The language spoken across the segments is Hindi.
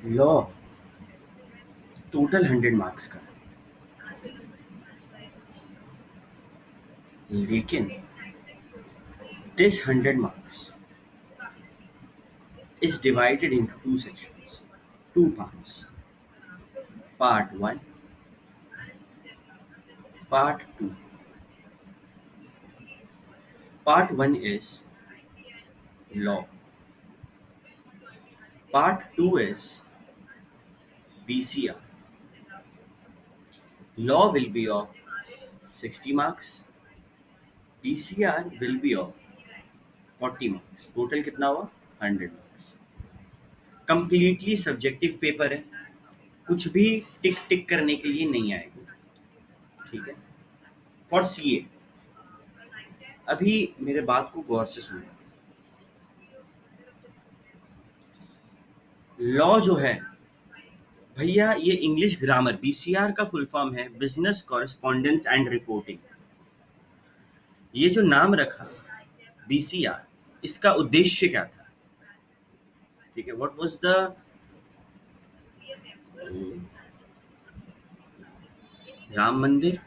लॉ टोटल 100 मार्क्स का है, लेकिन this 100 marks is divided into two sections, two parts. Part 1, Part 2. Part 1 is law. Part 2 is BCR. Law will be of 60 marks. BCR will be of 40 marks. Total कितना हुआ? 100 marks. Completely subjective पेपर है, कुछ भी टिक टिक करने के लिए नहीं आएगा, ठीक है। फॉर सीए, अभी मेरे बात को गौर से सुनो। लॉ जो है भैया, ये इंग्लिश ग्रामर, बीसीआर का फुल फॉर्म है बिजनेस कॉरेस्पॉन्डेंस एंड रिपोर्टिंग। ये जो नाम रखा बीसीआर, इसका उद्देश्य क्या था? ठीक है, व्हाट वाज द राम मंदिर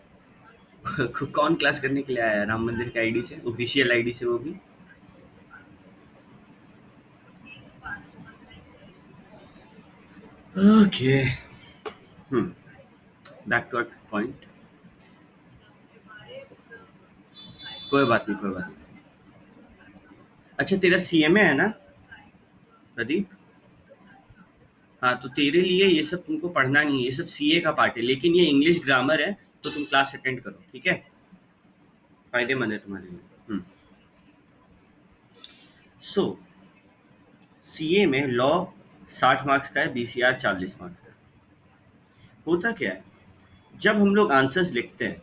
कौन क्लास करने के लिए आया राम मंदिर के आईडी से, ऑफिशियल आईडी से, वो भी? Okay, back to our point. कोई बात नहीं, कोई बात नहीं। अच्छा, तेरा सीएमए है ना प्रदीप? हाँ, तो तेरे लिए ये सब तुमको पढ़ना नहीं है, ये सब सीए का पार्ट है, लेकिन ये इंग्लिश ग्रामर है, तो तुम क्लास अटेंड करो, ठीक है? फायदेमंद है तुम्हारे लिए। सो सीए में लॉ 60 मार्क्स का है, बीसीआर 40 मार्क्स का है। होता क्या है, जब हम लोग आंसर्स लिखते हैं,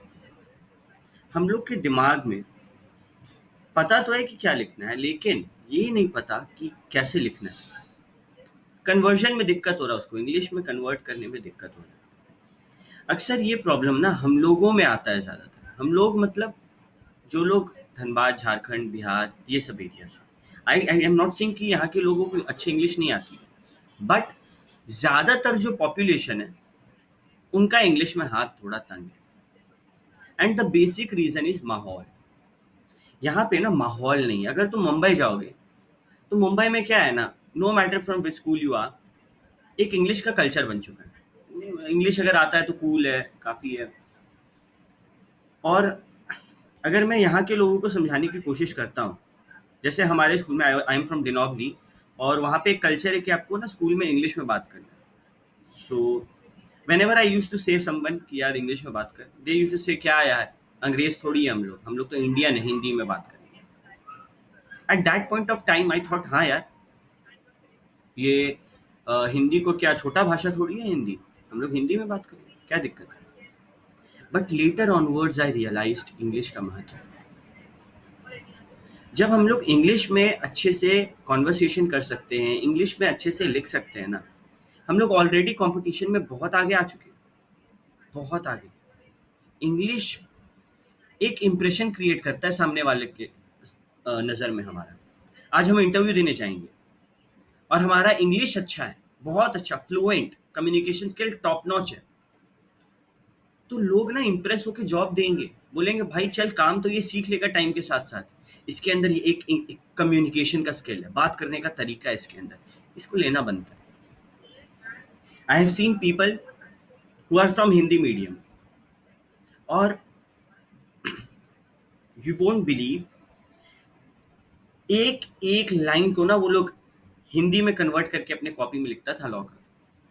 हम लोग के दिमाग में पता तो है कि क्या लिखना है, लेकिन ये नहीं पता कि कैसे लिखना है। कन्वर्जन में दिक्कत हो रहा है, उसको इंग्लिश में कन्वर्ट करने में दिक्कत हो रहा है। अक्सर ये प्रॉब्लम ना हम लोगों में आता है ज़्यादातर। हम लोग मतलब जो लोग धनबाद, झारखंड, बिहार, ये सब एरिया से। आई एम नॉट सेइंग कि यहाँ के लोगों को अच्छी इंग्लिश नहीं आती है, बट ज़्यादातर जो पॉपुलेशन है, उनका इंग्लिश में हाथ थोड़ा तंग है। And the basic reason is माहौल। यहाँ पे ना माहौल नहीं है। अगर तुम मुंबई जाओगे, तो मुंबई में क्या है ना, no matter from which school you are, एक इंग्लिश का कल्चर बन चुका है। इंग्लिश अगर आता है तो कूल है, काफ़ी है। और अगर मैं यहाँ के लोगों को समझाने की कोशिश करता हूँ, जैसे हमारे स्कूल में, आई एम फ्रॉम डिनोबली, और वहाँ पे एक कल्चर है कि आपको ना स्कूल में इंग्लिश में बात करना है। So whenever I use to say someone कि यार इंग्लिश में बात कर, दे यूज टू से क्या यार, अंग्रेज थोड़ी है हम लोग तो इंडियन है, हिंदी में बात करेंगे। At that point of time I thought, हाँ यार, ये हिंदी को क्या छोटा भाषा थोड़ी है हिंदी, हम लोग हिंदी में बात करेंगे, क्या दिक्कत है? But later onwards I realised English का महत्व। जब हम लोग इंग्लिश में अच्छे से कॉन्वर्सेशन कर सकते हैं, इंग्लिश में अच्छे से लिख सकते हैं ना, हम लोग ऑलरेडी कंपटीशन में बहुत आगे आ चुके हैं, बहुत आगे। इंग्लिश एक इम्प्रेशन क्रिएट करता है सामने वाले के नज़र में हमारा। आज हम इंटरव्यू देने जाएंगे और हमारा इंग्लिश अच्छा है, बहुत अच्छा, fluent, communication skill top notch है, तो लोग ना इम्प्रेस होकर जॉब देंगे, बोलेंगे भाई चल काम तो ये सीख लेगा टाइम के साथ साथ, इसके अंदर ये एक कम्युनिकेशन का स्किल है, बात करने का तरीका है इसके अंदर, इसको लेना बनता है। I have seen people who are from Hindi medium, और यू वोंट बिलीव, एक एक लाइन को ना वो लोग हिंदी में कन्वर्ट करके अपने कॉपी में लिखता था लॉ का।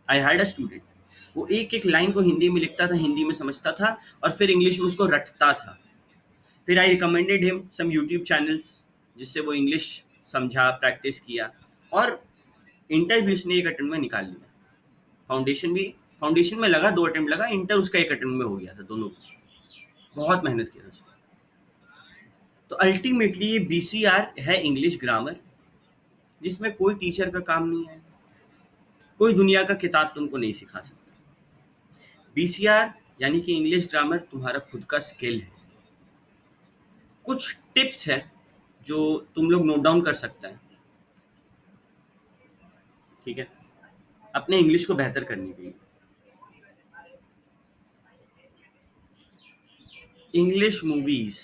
आई हैड अ स्टूडेंट, वो एक एक लाइन को हिंदी में लिखता था, हिंदी में समझता था, और फिर इंग्लिश में उसको रटता था। फिर I recommended him some YouTube channels, जिससे वो इंग्लिश समझा, प्रैक्टिस किया, और इंटर भी उसने एक अटेम्प्ट में निकाल लिया। फाउंडेशन भी, फाउंडेशन में लगा 2 अटेम्प्ट लगा, इंटर उसका एक अटेम्प्ट में हो गया था, दोनों बहुत मेहनत किया उसने। तो अल्टीमेटली ये बीसीआर है इंग्लिश ग्रामर, जिसमें कोई टीचर का काम नहीं है, कोई दुनिया का किताब तुमको नहीं सिखा सकता। बीसीआर यानी कि इंग्लिश ग्रामर तुम्हारा खुद का स्किल है। कुछ टिप्स है जो तुम लोग नोट डाउन कर सकते हैं। ठीक है, अपने इंग्लिश को बेहतर करने के लिए। English movies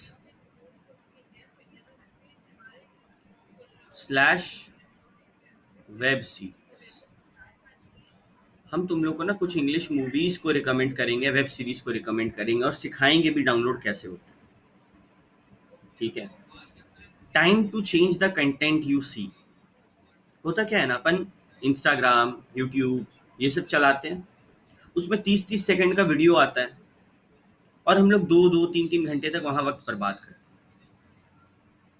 slash web series. हम तुम लोग को ना कुछ इंग्लिश मूवीज को रिकमेंड करेंगे, वेब सीरीज को रिकमेंड करेंगे और सिखाएंगे भी डाउनलोड कैसे होता है। ठीक है, time to change the content you see. होता क्या है ना, अपन इंस्टाग्राम, यूट्यूब ये सब चलाते हैं, उसमें 30-30 सेकंड का वीडियो आता है और हम लोग 2-2, 3-3 घंटे तक वहां वक्त बर्बाद करते हैं।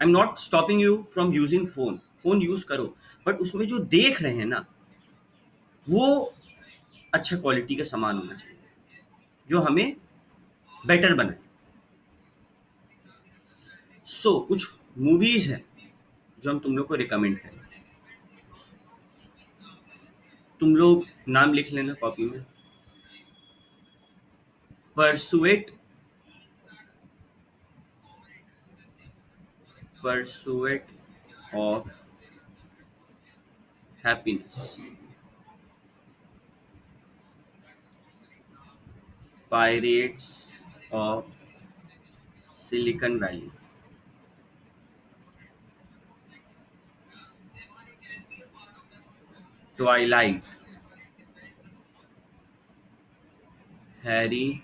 I am not stopping you from using phone, phone use करो, बट उसमें जो देख रहे हैं ना, वो अच्छा क्वालिटी का सामान होना चाहिए जो हमें बेटर बनाए। कुछ मूवीज हैं जो हम तुम लोग को रिकमेंड करें। तुम लोग नाम लिख लेना कॉपी में। Pursuit, pursuit of happiness, pirates of Silicon Valley, Twilight, Harry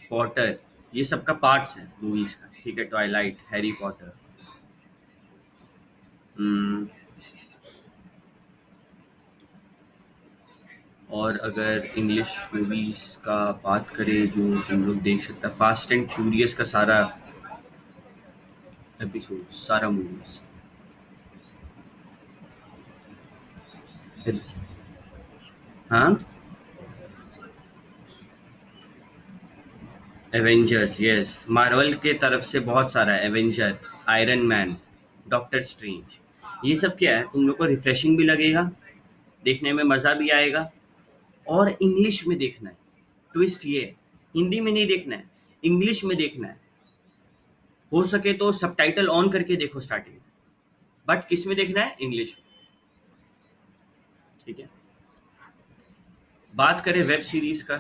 Potter, ये सबका पार्ट्स है मूवीज का। ठीक है, ट्वाइलाइट, हैरी पॉटर। हम्म, और अगर इंग्लिश मूवीज का बात करें जो तुम लोग देख सकता, फास्ट एंड फ्यूरियस का सारा एपिसोड, सारा मूवीज। हाँ, एवेंजर्स, यस, मार्वल के तरफ से बहुत सारा Avenger, iron man, doctor strange, ये सब क्या है, तुम लोग को रिफ्रेशिंग भी लगेगा, देखने में मज़ा भी आएगा, और इंग्लिश में देखना है। ट्विस्ट ये है, हिंदी में नहीं देखना है, इंग्लिश में देखना है। हो सके तो सबटाइटल ऑन करके देखो स्टार्टिंग, बट किस में देखना है, इंग्लिश में। ठीक है, बात करें वेब सीरीज का।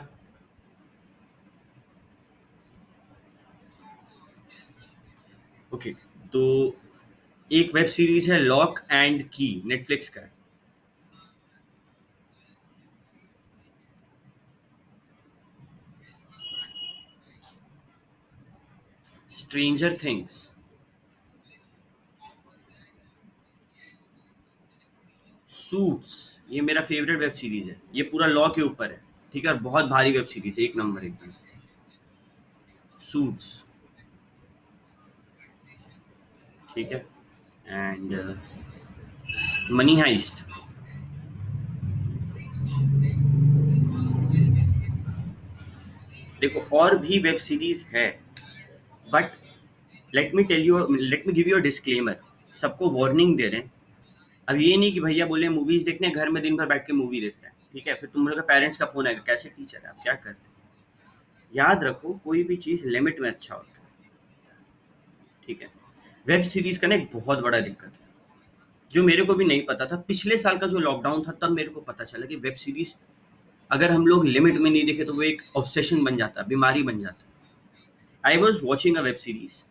ओके, तो एक वेब सीरीज है लॉक एंड की, नेटफ्लिक्स का। स्ट्रेंजर थिंग्स, सूट्स, ये मेरा फेवरेट वेब सीरीज है, ये पूरा लॉ के ऊपर है। ठीक है, और बहुत भारी वेब सीरीज है, एक नंबर एकदम। सूट्स, ठीक है, एंड मनी हाइस्ट। देखो और भी वेब सीरीज है, but let me give you a disclaimer. सबको वार्निंग दे रहे हैं। अब ये नहीं कि भैया बोले मूवीज देखने, घर में दिन भर बैठ के मूवी देख रहे हैं, ठीक है, फिर तुम लोग के पेरेंट्स का फोन आएगा, कैसे टीचर है आप क्या कर रहे हैं। याद रखो, कोई भी चीज लिमिट में अच्छा होता है। ठीक है, वेब सीरीज का ना एक बहुत बड़ा दिक्कत है, जो मेरे को भी नहीं पता था। पिछले साल का जो लॉकडाउन था, तब मेरे को पता चला कि वेब सीरीज अगर हम लोग लिमिट में नहीं देखे तो वो एक ऑब्सेशन बन जाता, बीमारी बन जाता। आई was watching a web series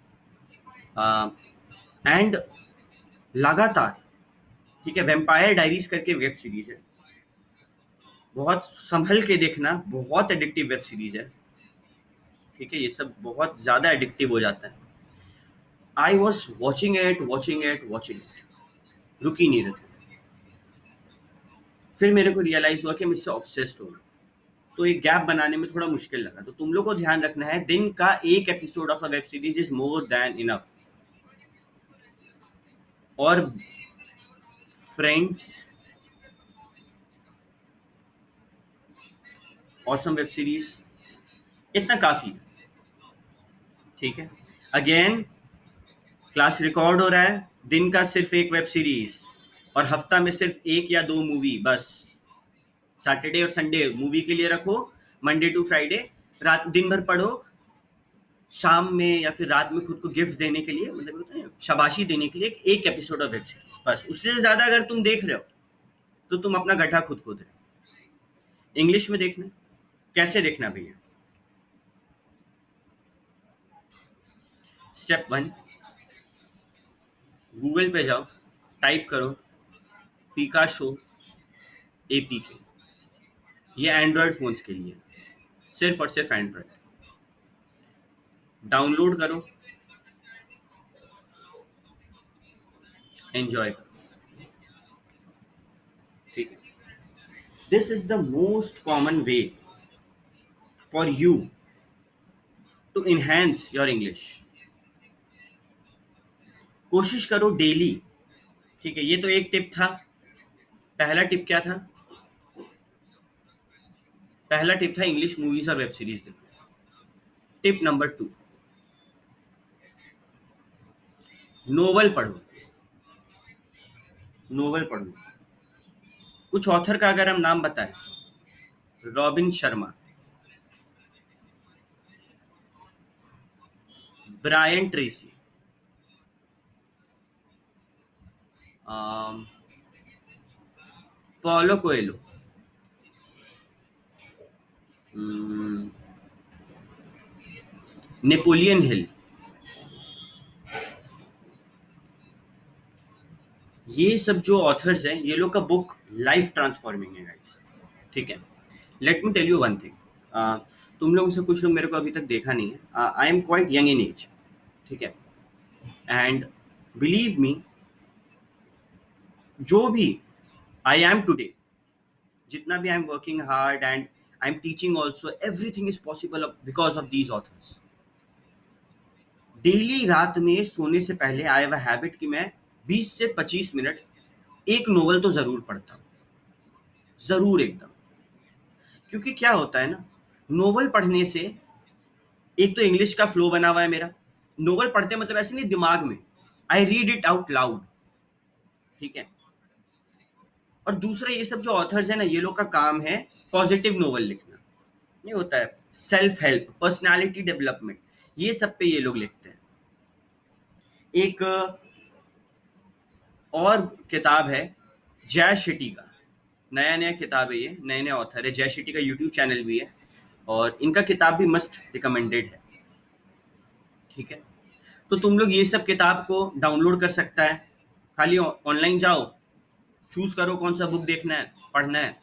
and लगातार, ठीक है, वेम्पायर डायरीज करके वेब सीरीज है, बहुत संभल के देखना, बहुत एडिक्टिव वेब सीरीज है। ठीक है, ये सब बहुत ज़्यादा एडिक्टिव हो जाता है। I was watching it, watching it, watching it, रुक ही नहीं रहे थे। फिर मेरे को रियलाइज हुआ कि मैं इससे ऑब्सेस्ड हो गया, तो एक गैप बनाने में थोड़ा मुश्किल लगा। तो तुम लोग को ध्यान रखना है, दिन का एक episode of a web series is more than enough. और फ्रेंड्स, ऑसम वेब सीरीज, इतना काफ़ी है। ठीक है, अगेन क्लास रिकॉर्ड हो रहा है, दिन का सिर्फ एक वेब सीरीज और हफ्ता में सिर्फ एक या दो मूवी बस। सैटरडे और संडे मूवी के लिए रखो, मंडे टू फ्राइडे रात दिन भर पढ़ो, शाम में या फिर रात में खुद को गिफ्ट देने के लिए, मतलब होता है शाबाशी देने के लिए एक एपिसोड ऑफ वेब सीरीज बस। उससे ज़्यादा अगर तुम देख रहे हो तो तुम अपना गड्ढा खुद खोद रहे हो। इंग्लिश में देखना, कैसे देखना भैया? स्टेप वन, गूगल पे जाओ, टाइप करो पिकाशो एपीके। ये एंड्रॉयड फोन्स के लिए, सिर्फ और सिर्फ एंड्रॉयड। डाउनलोड करो, एंजॉय करो। ठीक है, this is the most common way for you to enhance your English. कोशिश करो डेली। ठीक है, ये तो एक टिप था। पहला टिप क्या था? पहला टिप था इंग्लिश मूवीज और वेब सीरीज देखो। टिप नंबर 2, नोवेल पढ़ो। नोवेल पढ़ो। कुछ ऑथर का अगर हम नाम बताएं, Robin Sharma, Brian Tracy, Paulo Coelho, Napoleon Hill, ये सब जो ऑथर्स हैं, ये लोग का बुक लाइफ ट्रांसफॉर्मिंग है गाइस। ठीक है, let me tell you one thing. तुम लोगों से कुछ लोग मेरे को अभी तक देखा नहीं है। I am quite young in age. ठीक है, एंड बिलीव मी, जो भी आई एम टुडे, जितना भी I am working hard and I am teaching also, everything is possible because of these authors. Daily रात में सोने से पहले आई हैव अ हैबिट कि मैं 20 से 25 मिनट एक नोवेल तो जरूर पढ़ता हूँ, जरूर एकदम। क्योंकि क्या होता है ना, नोवेल पढ़ने से एक तो इंग्लिश का फ्लो बना हुआ है मेरा। नोवेल पढ़ते मतलब ऐसे नहीं, दिमाग में I read it out loud. ठीक है, और दूसरा, ये सब जो ऑथर्स है ना, ये लोग का काम है पॉजिटिव नोवेल लिखना। नहीं होता है, सेल्फ हेल्प, पर्सनालिटी डेवलपमेंट, ये सब पे ये लोग लिखते हैं। एक और किताब है जय शेट्टी का, नया नया किताब है ये, नए नए ऑथर है। जय शेट्टी का यूट्यूब चैनल भी है, और इनका किताब भी मस्ट रिकमेंडेड है। ठीक है, तो तुम लोग ये सब किताब को डाउनलोड कर सकता है। खाली ऑनलाइन जाओ, चूज करो कौन सा बुक देखना है, पढ़ना है,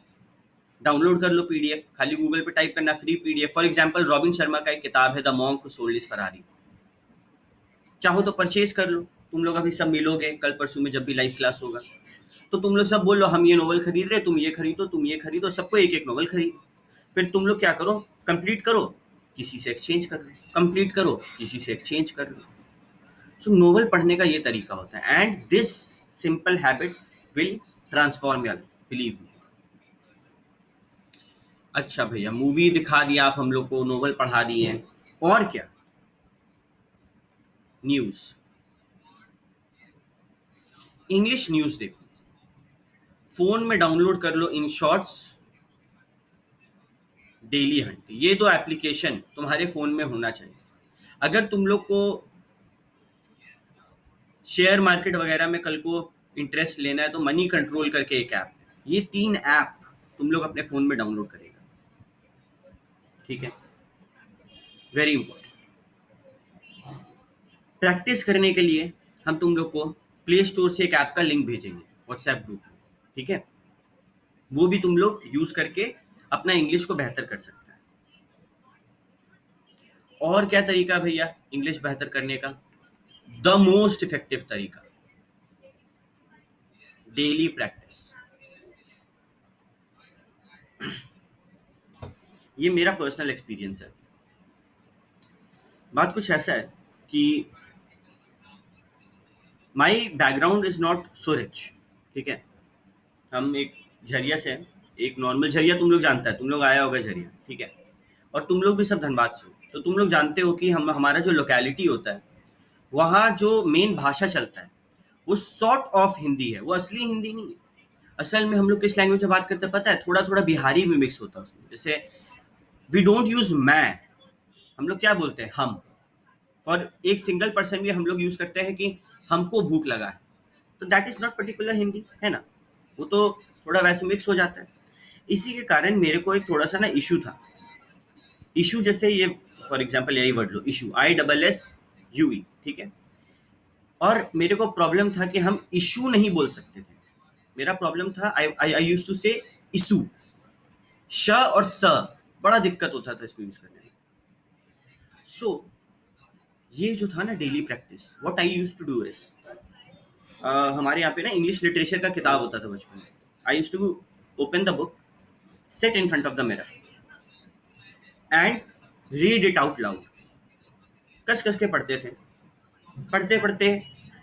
डाउनलोड कर लो पीडीएफ। खाली गूगल पे टाइप करना, free PDF. For example robin Sharma का एक किताब है the monk who sold his Ferrari, चाहो तो परचेज कर लो। तुम लोग अभी सब मिलोगे कल परसों में, जब भी लाइव क्लास होगा, तो तुम लोग सब बोलो हम ये नोवेल खरीद रहे, तुम ये खरीदो, तुम ये खरीदो, सबको एक एक नोवेल खरीदो। फिर तुम लोग क्या करो, कंप्लीट करो, किसी से एक्सचेंज कर लो, कंप्लीट करो, किसी से एक्सचेंज कर लो। सो नोवेल पढ़ने का ये तरीका होता है, and this simple habit will transform your life, believe me. अच्छा भैया, मूवी दिखा दिया आप हम लोग को, नोवेल पढ़ा दिए हैं, और क्या? न्यूज, इंग्लिश न्यूज देखो। फोन में डाउनलोड कर लो इन शॉर्ट्स, डेली हंट, ये दो एप्लीकेशन तुम्हारे फोन में होना चाहिए। अगर तुम लोग को शेयर मार्केट वगैरह में कल को इंटरेस्ट लेना है, तो मनी कंट्रोल करके एक ऐप, ये 3 ऐप तुम लोग अपने फोन में डाउनलोड करेगा। ठीक है, वेरी इंपॉर्टेंट। प्रैक्टिस करने के लिए हम तुम लोग को प्ले स्टोर से एक ऐप का लिंक भेजेंगे व्हाट्सएप ग्रुप में। ठीक है, वो भी तुम लोग यूज करके अपना इंग्लिश को बेहतर कर सकते हैं। और क्या तरीका भैया इंग्लिश बेहतर करने का? द मोस्ट इफेक्टिव तरीका, डेली प्रैक्टिस। ये मेरा पर्सनल एक्सपीरियंस है। बात कुछ ऐसा है कि my background is not so rich. ठीक है, हम एक झरिया से हैं, एक नॉर्मल झरिया, तुम लोग जानता है, तुम लोग आया होगा झरिया। ठीक है, और तुम लोग भी सब धनबाद से हो, तो तुम लोग जानते हो कि हम हमारा जो लोकेलिटी होता है, वहाँ जो मेन भाषा चलता है वो सॉर्ट ऑफ हिंदी है, वो असली हिंदी नहीं है। असल में हम लोग किस लैंग्वेज में बात करते हैं पता है? थोड़ा थोड़ा बिहारी में मिक्स होता है उसमें। जैसे वी डोंट यूज मैं, हम लोग क्या बोलते हैं? हम। फॉर एक सिंगल पर्सन भी हम लोग यूज करते हैं कि हमको भूख लगा है, तो that is not particular Hindi, है ना? वो तो थोड़ा वैसे मिक्स हो जाता है। इसी के कारण मेरे को एक थोड़ा सा ना इशू था। इशू जैसे ये फॉर एग्जांपल यही वर्ड लो, इशू, ISSUE, ठीक है। और मेरे को प्रॉब्लम था कि हम इशू नहीं बोल सकते थे। मेरा प्रॉब्लम था, आई यूज्ड टू से इशू, श और स, बड़ा दिक्कत होता था इसको यूज करने में। सो ये जो था ना daily practice, what I used to do is, हमारे यहाँ पे ना इंग्लिश लिटरेचर का किताब होता था बचपन में। I used to open the book, sit in front of the mirror and read it out loud. कस कस के पढ़ते थे। पढ़ते पढ़ते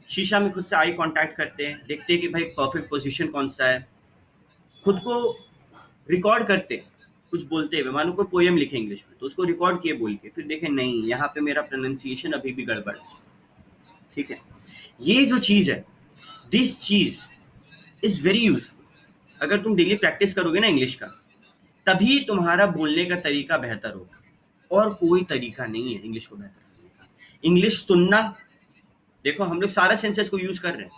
शीशा में खुद से आई कांटेक्ट करते हैं, देखते हैं कि भाई परफेक्ट पोजीशन कौन सा है। खुद को रिकॉर्ड करते, कुछ बोलते हुए, मानो कोई पोएम लिखे इंग्लिश में तो उसको रिकॉर्ड किए बोल के, फिर देखें नहीं यहाँ पे मेरा प्रोनाउंसिएशन अभी भी गड़बड़ है, ठीक है। ये जो चीज़ है, this cheese is very useful. अगर तुम डेली प्रैक्टिस करोगे ना इंग्लिश का, तभी तुम्हारा बोलने का तरीका बेहतर होगा। और कोई तरीका नहीं है इंग्लिश को बेहतर करने का। इंग्लिश सुनना, देखो हम लोग सारा सेंसेस को यूज कर रहे हैं।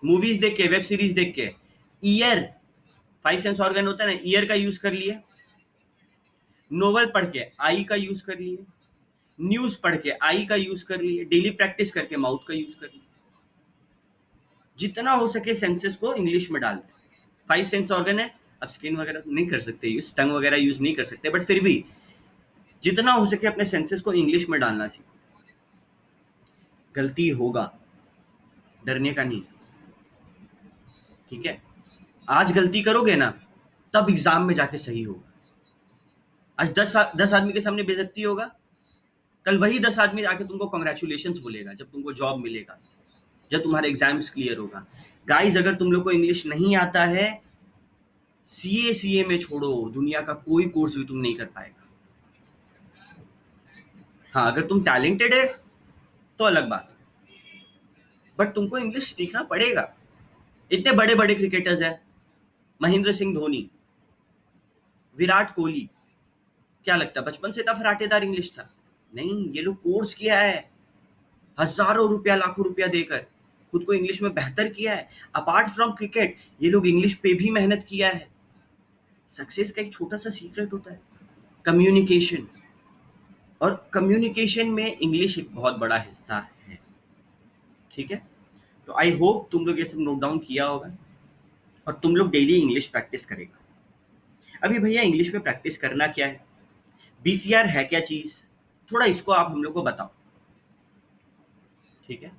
मूवीज देख के, वेब सीरीज देख के, ईयर, 5 सेंस ऑर्गन होता है ना, ईयर का यूज कर लिए। नोवेल पढ़ के आई का यूज कर लिए। न्यूज पढ़ के आई का यूज कर लिए। डेली प्रैक्टिस करके माउथ का यूज कर लिए। जितना हो सके सेंसेस को इंग्लिश में डाल दें। 5 सेंस ऑर्गन है, अब स्किन वगैरह नहीं कर सकते यूज, टंग वगैरह यूज नहीं कर सकते, बट फिर भी जितना हो सके अपने सेंसेस को इंग्लिश में डालना सीखो। गलती होगा, डरने का नहीं, ठीक है। आज गलती करोगे ना, तब एग्जाम में जाके सही होगा। आज 10 आदमी के सामने बेइज्जती होगा, कल वही 10 आदमी आके तुमको कॉन्ग्रेचुलेशंस बोलेगा जब तुमको जॉब मिलेगा, जब तुम्हारे एग्जाम्स क्लियर होगा। गाइस, अगर तुम लोग को इंग्लिश नहीं आता है, सीए में छोड़ो, दुनिया का कोई कोर्स भी तुम नहीं कर पाएगा। हाँ, अगर तुम टैलेंटेड है तो अलग बात है, बट तुमको इंग्लिश सीखना पड़ेगा। इतने बड़े बड़े क्रिकेटर्स हैं, महेंद्र सिंह धोनी, विराट कोहली, क्या लगता है बचपन से इतना फराटेदार इंग्लिश था? नहीं, ये लोग कोर्स किया है, हजारों रुपया, लाखों रुपया देकर खुद को इंग्लिश में बेहतर किया है। अपार्ट फ्रॉम क्रिकेट, ये लोग इंग्लिश पे भी मेहनत किया है। सक्सेस का एक छोटा सा सीक्रेट होता है, कम्युनिकेशन। और कम्युनिकेशन में इंग्लिश एक बहुत बड़ा हिस्सा है, ठीक है। तो आई होप तुम लोग ये सब नोट डाउन किया होगा और तुम लोग डेली इंग्लिश प्रैक्टिस करेगा। अभी भैया इंग्लिश में प्रैक्टिस करना क्या है, बीसीआर है क्या चीज, थोड़ा इसको आप हम लोग को बताओ, ठीक है।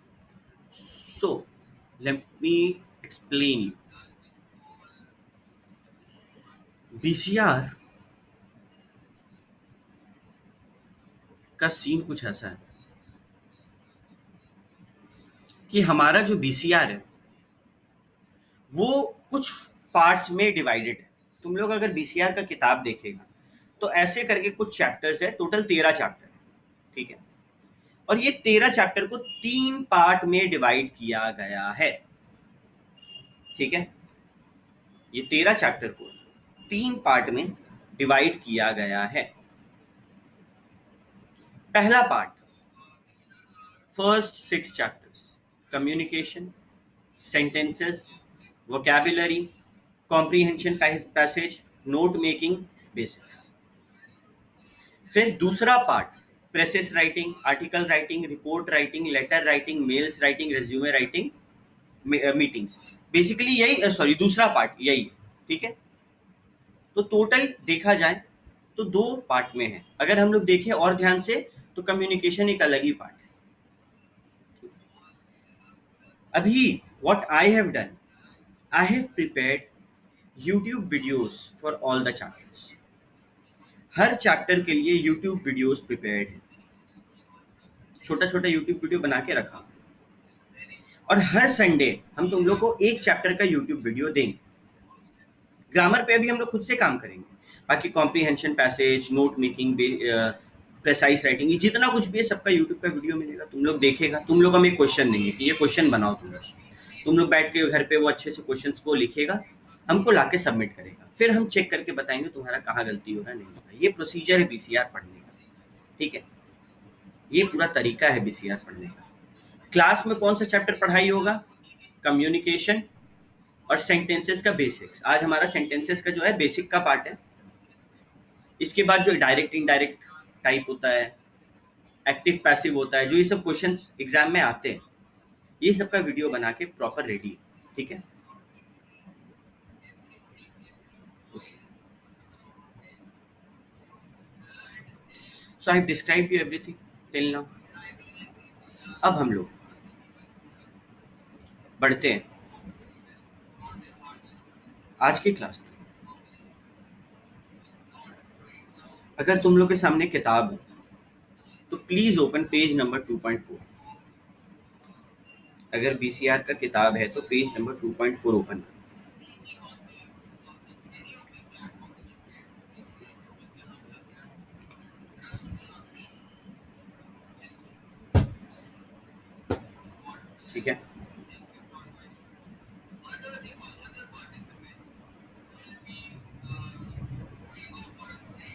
So let me explain you. BCR का सीन कुछ ऐसा है कि हमारा जो बीसीआर है वो कुछ पार्ट्स में डिवाइडेड है। तुम लोग अगर बीसीआर का किताब देखेगा तो ऐसे करके कुछ चैप्टर्स है, टोटल 13 चैप्टर है, ठीक है। और ये 13 चैप्टर को 3 पार्ट में डिवाइड किया गया है, ठीक है। ये 13 चैप्टर को 3 पार्ट में डिवाइड किया गया है। पहला part, first 6 chapters, communication, sentences, vocabulary, comprehension passage, note making, basics. फिर दूसरा part, precis writing, article writing, report writing, letter writing, mails writing, resume writing, meetings. Basically यही, सॉरी, दूसरा पार्ट यही है, ठीक है। तो टोटल देखा जाए तो 2 पार्ट में है। अगर हम लोग देखें और ध्यान से तो कम्युनिकेशन एक अलग ही पार्ट है। अभी what I have done, I have prepared YouTube videos for all the chapters. Her chapter के लिए यूट्यूब वीडियोस प्रिपेयर्ड है, छोटा छोटा यूट्यूब वीडियो बना के रखा। और हर संडे हम तुम लोग को एक चैप्टर का यूट्यूब वीडियो देंगे। ग्रामर पे अभी हम लोग खुद से काम करेंगे, बाकी comprehension passage, note making, precise writing, ये जितना कुछ भी है सबका यूट्यूब का वीडियो मिलेगा, तुम लोग देखेगा। तुम लोग हमें क्वेश्चन देंगे कि ये क्वेश्चन बनाओ, तुम लोग बैठ के घर पे वो अच्छे से क्वेश्चन को लिखेगा, हमको ला के सबमिट करेगा, फिर हम चेक करके बताएंगे तुम्हारा कहाँ गलती हो रहा है, नहीं हो रहा है। ये प्रोसीजर है बीसीआर पढ़ने का, ठीक है। ये पूरा तरीका है बीसीआर पढ़ने का। क्लास में कौन सा चैप्टर पढ़ाई होगा, कम्युनिकेशन, और सेंटेंसेस का बेसिक्स। आज हमारा सेंटेंसेस का जो है बेसिक का पार्ट है। इसके बाद जो डायरेक्ट इनडायरेक्ट टाइप होता है, एक्टिव पैसिव होता है, जो ये सब क्वेश्चंस एग्जाम में आते हैं, ये सब का वीडियो बना के प्रॉपर रेडी, ठीक है। So I describe you everything till now. अब हम लोग बढ़ते हैं आज की क्लास में। अगर तुम लोग के सामने किताब है तो प्लीज ओपन पेज नंबर 2.4। अगर बीसीआर का किताब है तो पेज नंबर 2.4 ओपन करो। ठीक है,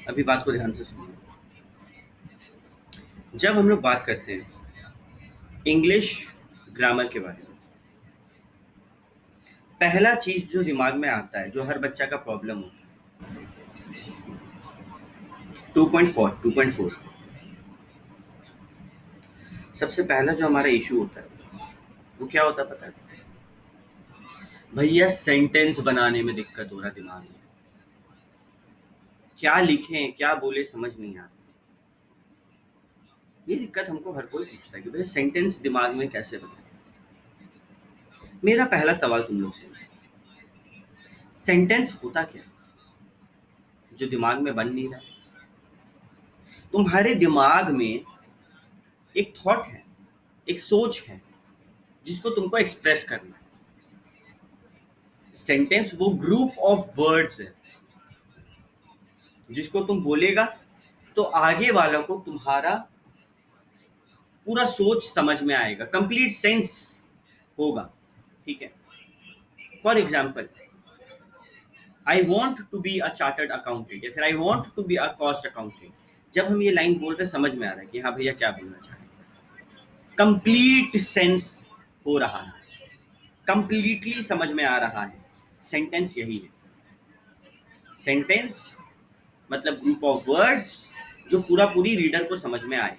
अभी बात को ध्यान से सुनो। जब हम लोग बात करते हैं इंग्लिश ग्रामर के बारे में, पहला चीज जो दिमाग में आता है, जो हर बच्चा का प्रॉब्लम होता है, 2.4 सबसे पहला जो हमारा इशू होता है वो क्या होता है पता है? भैया सेंटेंस बनाने में दिक्कत हो रहा है दिमाग में, क्या लिखें क्या बोले समझ नहीं आ रहा। ये दिक्कत हमको हर कोई पूछता है कि भैया सेंटेंस दिमाग में कैसे बनाए। मेरा पहला सवाल तुम लोग से, सेंटेंस होता क्या है जो दिमाग में बन नहीं रहा है? तुम्हारे दिमाग में एक थॉट है, एक सोच है, जिसको तुमको एक्सप्रेस करना है। सेंटेंस वो ग्रुप ऑफ वर्ड्स है जिसको तुम बोलेगा तो आगे वालों को तुम्हारा पूरा सोच समझ में आएगा, कंप्लीट सेंस होगा, ठीक है। For example, I want to be a chartered accountant या फिर I want to be a cost accountant. जब हम ये लाइन बोल रहे समझ में आ रहा है कि हाँ भैया क्या बोलना चाह रहे हैं, कंप्लीट सेंस हो रहा है, कंप्लीटली समझ में आ रहा है। सेंटेंस यही है। सेंटेंस मतलब ग्रुप ऑफ वर्ड्स जो पूरा पूरी रीडर को समझ में आए।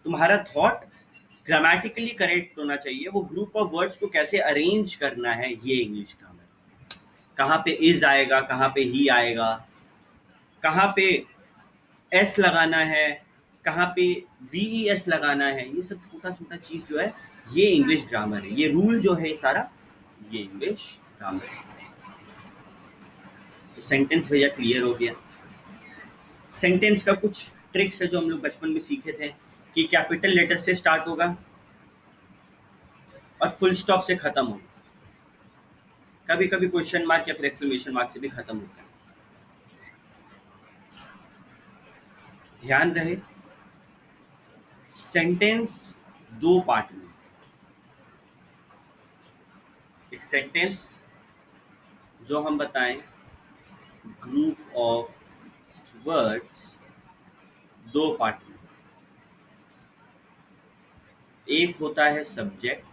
तुम्हारा थॉट ग्रामेटिकली करेक्ट होना चाहिए, वो ग्रुप ऑफ वर्ड्स को कैसे अरेंज करना है, ये इंग्लिश ग्रामर। कहाँ पे इज आएगा, कहाँ पे ही आएगा, कहाँ पे एस लगाना है, कहाँ पे वीईएस लगाना है, ये सब छोटा छोटा चीज जो है ये इंग्लिश ग्रामर है। ये रूल जो है सारा ये इंग्लिश ग्रामर है। तो सेंटेंस भैया क्लियर हो गया। सेंटेंस का कुछ ट्रिक्स है जो हम लोग बचपन में सीखे थे कि कैपिटल लेटर से स्टार्ट होगा और फुल स्टॉप से खत्म होगा। कभी कभी क्वेश्चन मार्क या फिर एक्सक्लेमेशन मार्क से भी खत्म होता है। ध्यान रहे, सेंटेंस दो पार्ट में। एक सेंटेंस जो हम बताएं ग्रुप ऑफ वर्ड्स, दो पार्ट में। एक होता है सब्जेक्ट,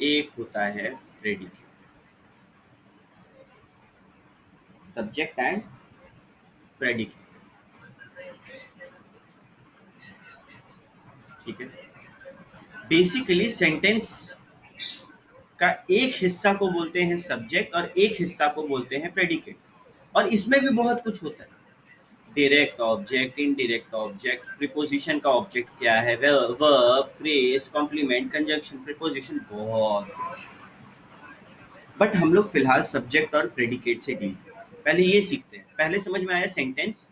एक होता है प्रेडिकेट। सब्जेक्ट एंड प्रेडिकेट, ठीक है। बेसिकली सेंटेंस का एक हिस्सा को बोलते हैं सब्जेक्ट और एक हिस्सा को बोलते हैं प्रेडिकेट। और इसमें भी बहुत कुछ होता है, direct object, indirect object, preposition का ऑब्जेक्ट क्या है, verb, phrase, complement, conjunction, preposition, बहुत कुछ। बट हम लोग फिलहाल सब्जेक्ट और प्रेडिकेट से डील करते हैं। पहले ये सीखते हैं। पहले समझ में आया सेंटेंस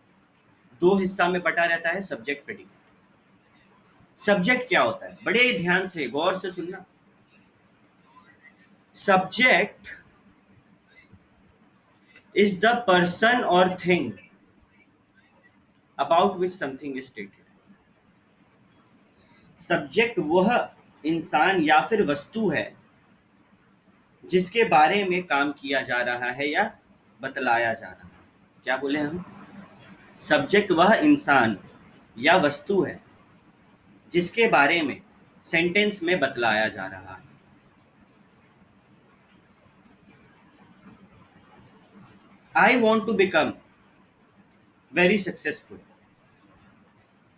दो हिस्सा में बटा रहता है, सब्जेक्ट प्रेडिकेट। सब्जेक्ट क्या होता है, बड़े ध्यान से गौर से सुनना। Subject is the person or thing about which something is stated। Subject वह इंसान या फिर वस्तु है जिसके बारे में काम किया जा रहा है या बतलाया जा रहा है। क्या बोले हम? सब्जेक्ट वह इंसान या वस्तु है जिसके बारे में सेंटेंस में बतलाया जा रहा है। I want to become very successful.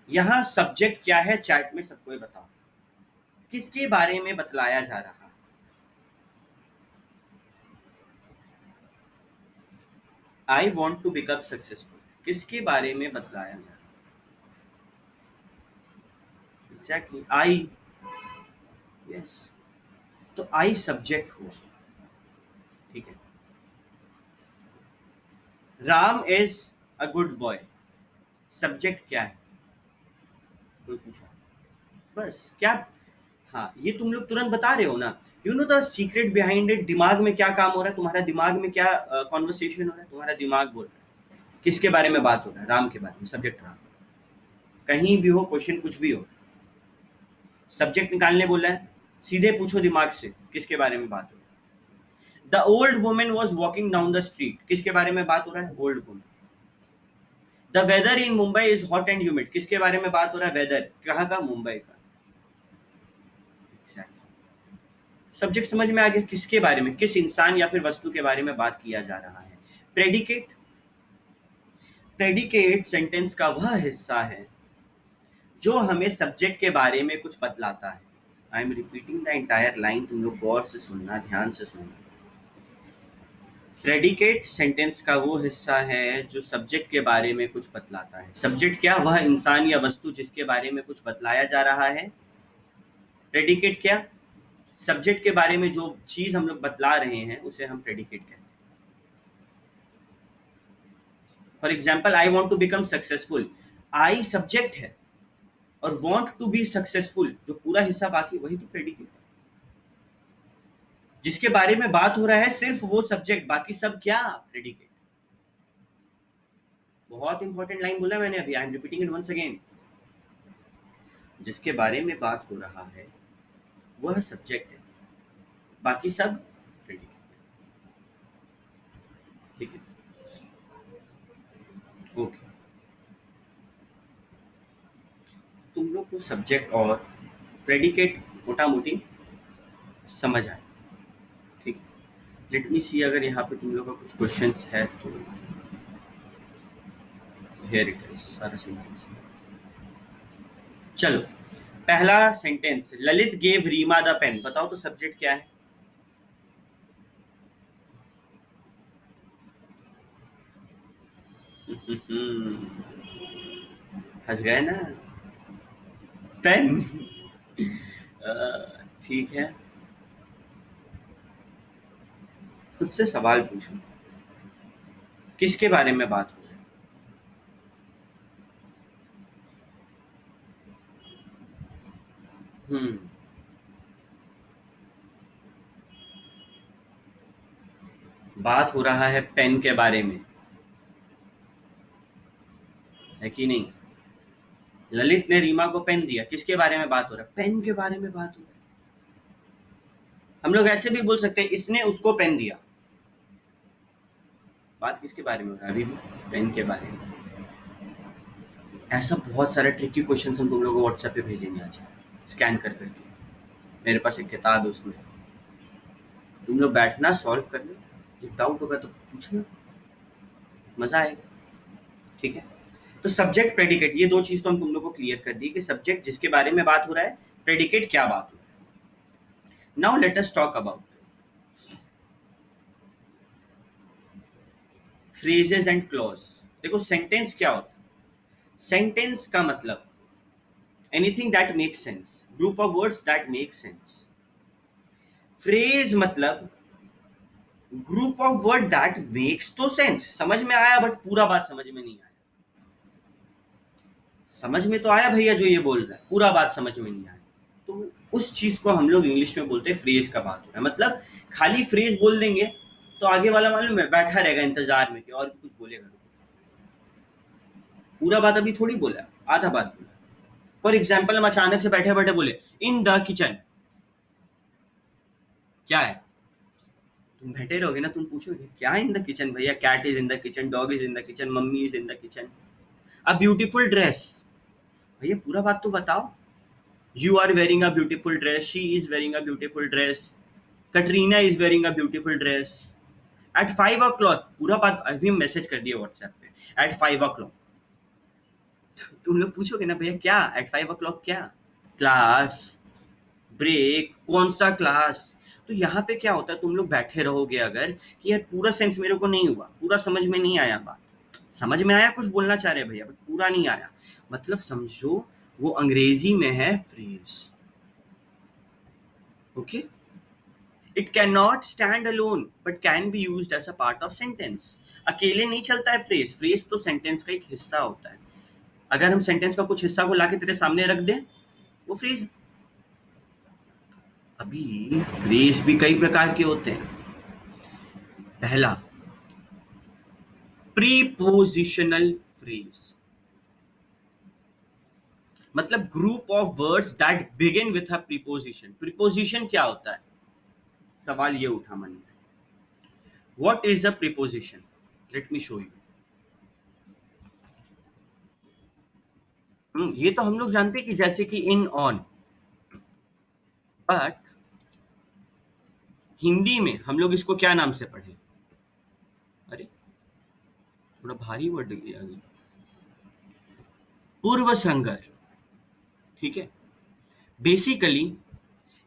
यहाँ सब्जेक्ट क्या है चैट में सबको ये बताओ, किसके बारे में बतलाया जा रहा है? I want to become successful किसके बारे में बतलाया जा रहा है? Exactly I. यस, तो आई सब्जेक्ट हुआ। ठीक है। Ram is a good boy, subject क्या है? कोई पूछा? बस क्या? हाँ, ये तुम लोग तुरंत बता रहे हो ना। You know the secret behind it, दिमाग में क्या काम हो रहा है, तुम्हारा दिमाग में क्या कॉन्वर्सेशन हो रहा है, तुम्हारा दिमाग बोल रहा है किसके बारे में बात हो रहा है, राम के बारे में, सब्जेक्ट राम। कहीं भी हो क्वेश्चन, कुछ भी हो, सब्जेक्ट निकालने बोला है, सीधे पूछो दिमाग से किसके बारे में बात हो रहा है। The old women was walking down the street, किसके बारे में बात हो रहा है? Old women. The weather in Mumbai is hot and humid, किसके बारे में बात हो रहा है? वेदर कहाँ का? मुंबई का। Exactly. सब्जेक्ट समझ में आ गया, किसके बारे में, किस इंसान या फिर वस्तु के बारे में बात किया जा रहा है। प्रेडिकेट, प्रेडिकेट सेंटेंस का वह हिस्सा है जो हमें सब्जेक्ट के बारे में कुछ बतलाता है। I am repeating the entire line, तुम लोग गौर से सुनना, ध्यान से सुनना। प्रेडिकेट सेंटेंस का वो हिस्सा है जो सब्जेक्ट के बारे में कुछ बतलाता है। सब्जेक्ट क्या? वह इंसान या वस्तु जिसके बारे में कुछ बतलाया जा रहा है। प्रेडिकेट क्या? सब्जेक्ट के बारे में जो चीज हम लोग बतला रहे हैं उसे हम प्रेडिकेट कहते हैं। For example, I want to become successful, I subject है और वॉन्ट टू बी सक्सेसफुल जो पूरा हिस्सा बाकी, वही तो प्रेडिकेट है। जिसके बारे में बात हो रहा है सिर्फ वो सब्जेक्ट, बाकी सब क्या? प्रेडिकेट। बहुत इंपॉर्टेंट लाइन बोला मैंने अभी, I am repeating it once again. जिसके बारे में बात हो रहा है वह सब्जेक्ट है, बाकी सब प्रेडिकेट। ठीक है, ओके। तुम लोग को सब्जेक्ट और प्रेडिकेट मोटा मोटी समझ आए। ठीक है, लेट मी सी अगर यहाँ पे तुम लोग का कुछ क्वेश्चंस है तो। हियर इट इज, सारा सेंटेंस। चलो, पहला sentence, Lalit gave Reema the pen, बताओ तो सब्जेक्ट क्या है? फंस गए ना? पेन। ठीक है, खुद से सवाल पूछो, किसके बारे में बात हो रही है? हम्म, बात हो रहा है पेन के बारे में, है कि नहीं? ललित ने रीमा को पेन दिया, किसके बारे में बात हो रहा है? पेन के बारे में बात हो रहा है। हम लोग ऐसे भी बोल सकते हैं, इसने उसको पेन दिया, बात किसके बारे में हो रहा है? अभी भी पेन के बारे में। ऐसा बहुत सारे ट्रिकी क्वेश्चन हम तुम लोग को व्हाट्सएप पे भेजेंगे आज, स्कैन कर करके। मेरे पास एक किताब है, उसमें तुम लोग बैठना, सॉल्व करना, जब डाउट होगा तो पूछना, मजा आएगा। ठीक है, तो सब्जेक्ट प्रेडिकेट, ये दो चीज तो हम तुम लोग को क्लियर कर दी कि सब्जेक्ट जिसके बारे में बात हो रहा है, प्रेडिकेट क्या बात हो रहा है। Now let us talk about phrases and clause. देखो, सेंटेंस क्या होता है? सेंटेंस का मतलब anything that makes sense, group of words that make sense. Phrase मतलब group of word that makes तो सेंस, समझ में आया बट पूरा बात समझ में नहीं आया। समझ में तो आया भैया जो ये बोल रहा है, पूरा बात समझ में नहीं आया, तो उस चीज को हम लोग इंग्लिश में बोलते हैं फ्रेज का बात हो रहा है। मतलब खाली फ्रेज बोल देंगे तो आगे वाला मालूम है बैठा रहेगा इंतजार में कि और भी कुछ बोलेगा, पूरा बात अभी थोड़ी बोला, आधा बात बोला। फॉर एग्जाम्पल, हम अचानक से बैठे बैठे बोले इन द किचन, क्या है? तुम बैठे रहोगे ना, तुम पूछोगे क्या इन द किचन भैया? Cat is in the kitchen, dog is in the kitchen, mummy is in the kitchen. A beautiful dress, भैया पूरा बात तो बताओ। You are wearing a beautiful dress, she is wearing a beautiful dress, Katrina is wearing a beautiful dress, at 5 o'clock, पूरा बात अभी मैसेज कर दिया व्हाट्सएप पे, एट 5 o'clock। तुम लोग पूछोगे ना भैया क्या एट 5 o'clock क्या? क्लास, ब्रेक, कौन सा क्लास? तो यहाँ पे क्या होता है, तुम लोग बैठे रहोगे अगर कि यार पूरा सेंस मेरे को नहीं हुआ, पूरा समझ में नहीं आया, बात समझ में आया, कुछ बोलना चाह रहे हैं भैया बट पूरा नहीं आया, मतलब समझो वो अंग्रेजी में है phrase. Okay, it can not stand alone but can be used as a part of sentence. अकेले नहीं चलता है फ्रेज, फ्रेज तो सेंटेंस का एक हिस्सा होता है। अगर हम सेंटेंस का कुछ हिस्सा को लाके तेरे सामने रख दें, वो फ्रेज है। अभी फ्रेज भी कई प्रकार के होते हैं। पहला, प्रीपोजिशनल फ्रेज, मतलब group of words that begin with a preposition. Preposition क्या होता है, सवाल ये उठा मन में। What is a preposition? Let me show you. ये तो हम लोग जानते हैं कि जैसे कि इन, ऑन, बट हिंदी में हम लोग इसको क्या नाम से पढ़े? अरे थोड़ा भारी वर्ड लिया गया, पूर्व संगर। ठीक है, बेसिकली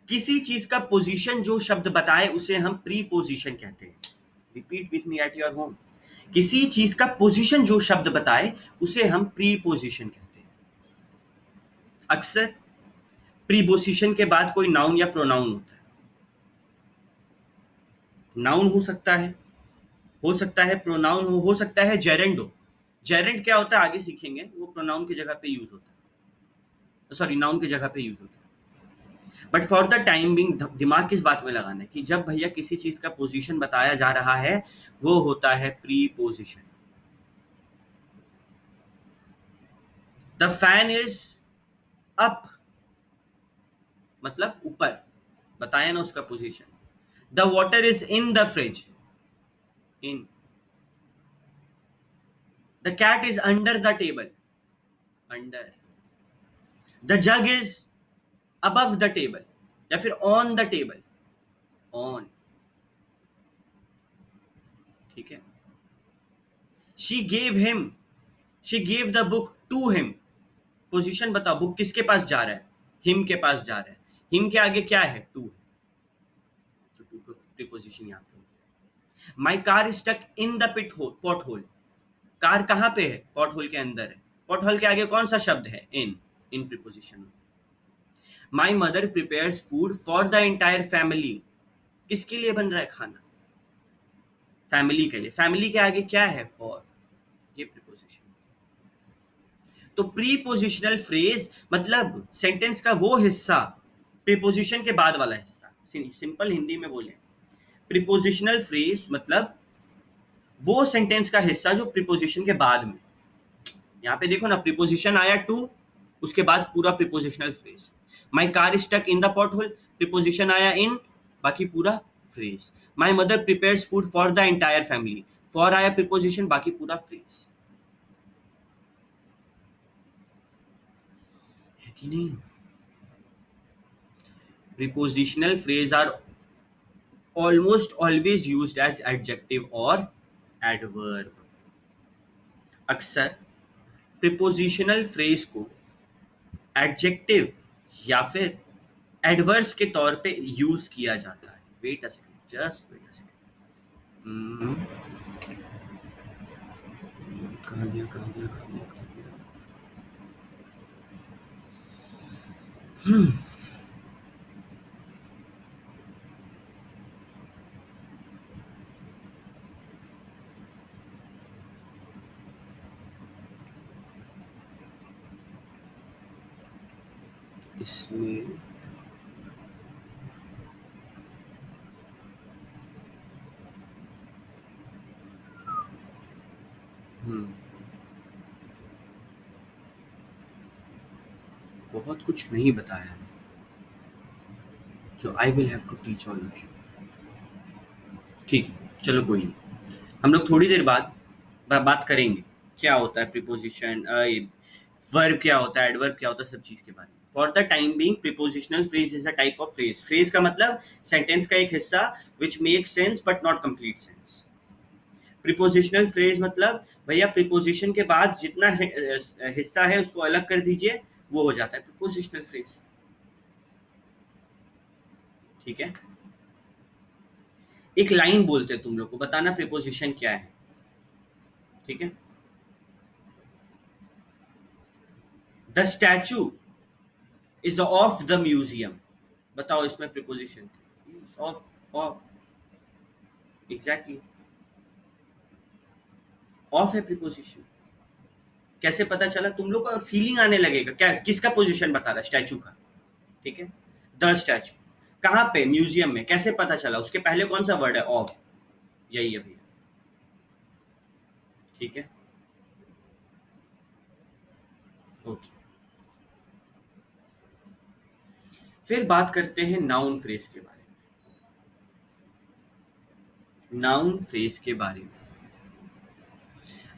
किसी चीज का पोजीशन जो शब्द बताए उसे हम प्रीपोजिशन कहते हैं। Repeat with me at your home. किसी चीज का पोजीशन जो शब्द बताए उसे हम प्रीपोजिशन कहते हैं। अक्सर प्रीपोजिशन के बाद कोई नाउन या प्रोनाउन होता है। नाउन हो सकता है प्रोनाउन हो सकता है जेरेंड हो। जेरेंड क्या होता है आगे सीखेंगे, वो प्रोनाउन की जगह पे यूज होता है, सॉरी नाउन की जगह पे यूज होता है। But for the time being दिमाग किस बात में लगाना है कि जब भैया किसी चीज का पोजीशन बताया जा रहा है वो होता है preposition. The fan is up, मतलब ऊपर, बताया ना उसका position. The water is in the fridge, in. The cat is under the table, under. The jug is above the table या फिर ऑन द टेबल, ऑन। ठीक है, she gave him, she gave the book to him. Position बताओ, बुक किसके पास जा रहा है? हिम के पास जा रहा है। हिम के आगे क्या है? टू। तो टू प्रीपोजिशन यहाँ पे। My car stuck in the pit hole, pot hole. Car कहाँ पे है? पॉट होल के अंदर है। पॉट होल के आगे कौन सा शब्द है? In, in preposition. My mother prepares food for the entire family. किसके लिए बन रहा है खाना? फैमिली के लिए। फैमिली के आगे क्या है? फॉर, ये प्रीपोजिशन। तो प्रीपोजिशनल फ्रेज मतलब सेंटेंस का वो हिस्सा, प्रीपोजिशन के बाद वाला हिस्सा। सिंपल हिंदी में बोले, प्रीपोजिशनल फ्रेज मतलब वो सेंटेंस का हिस्सा जो प्रीपोजिशन के बाद में। यहाँ पे देखो ना, प्रीपोजिशन आया टू, उसके बाद पूरा prepositional phrase. My car stuck in the pot hole, preposition आया इन, बाकी पूरा phrase. My mother prepares food for the entire family, for आया प्रीपोजिशन, बाकी पूरा फ्रेज। है कि नहीं? Prepositional phrase are almost always used as adjective or adverb। अक्सर प्रीपोजिशनल फ्रेज को एडजेक्टिव या फिर एडवर्ब्स के तौर पे यूज किया जाता है। Wait a second, just wait a second. कहाँ गया कहाँ गया कहाँ गया कहाँ गया? इसमें बहुत कुछ नहीं बताया है जो I will have to teach all of you. ठीक है, चलो कोई नहीं, हम लोग थोड़ी देर बाद बात करेंगे क्या होता है प्रीपोजिशन, वर्ब क्या होता है, एडवर्ब क्या होता है, सब चीज के बारे में। For the time being prepositional phrase is a type of phrase. Phrase का मतलब सेंटेंस का एक हिस्सा which make sense but not complete sense. Prepositional phrase मतलब भैया प्रीपोजिशन के बाद जितना हिस्सा है उसको अलग कर दीजिए, वो हो जाता है प्रीपोजिशनल फ्रेज। ठीक है, एक लाइन बोलते हैं, तुम लोग को बताना प्रीपोजिशन क्या है। ठीक है, the statue is of the museum. बताओ इसमें preposition of, of, exactly, of है प्रीपोजिशन। कैसे पता चला? तुम लोग को फीलिंग आने लगेगा, क्या किसका पोजीशन बता रहा है? स्टैचू का। ठीक है, द स्टैचू कहाँ पे? म्यूजियम में। कैसे पता चला? उसके पहले कौन सा वर्ड है? ऑफ, यही है भैया। ठीक है, ओके। फिर बात करते हैं नाउन फ्रेज के बारे में। नाउन फ्रेज के बारे में,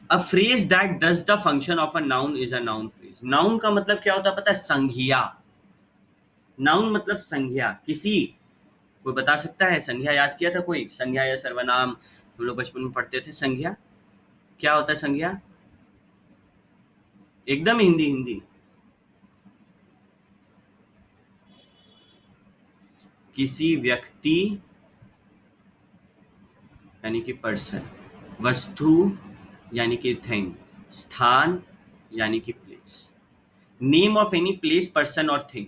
a phrase that does the function of a noun is a noun phrase. Noun का मतलब क्या होता है पता है? संज्ञा। नाउन मतलब संज्ञा, किसी, कोई बता सकता है? संज्ञा याद किया था कोई? संज्ञा या सर्वनाम हम लोग बचपन में पढ़ते थे। संज्ञा क्या होता है? संज्ञा एकदम हिंदी हिंदी। किसी व्यक्ति यानी कि पर्सन, वस्तु यानी कि थिंग, स्थान यानी कि place, name of any place, person और थिंग।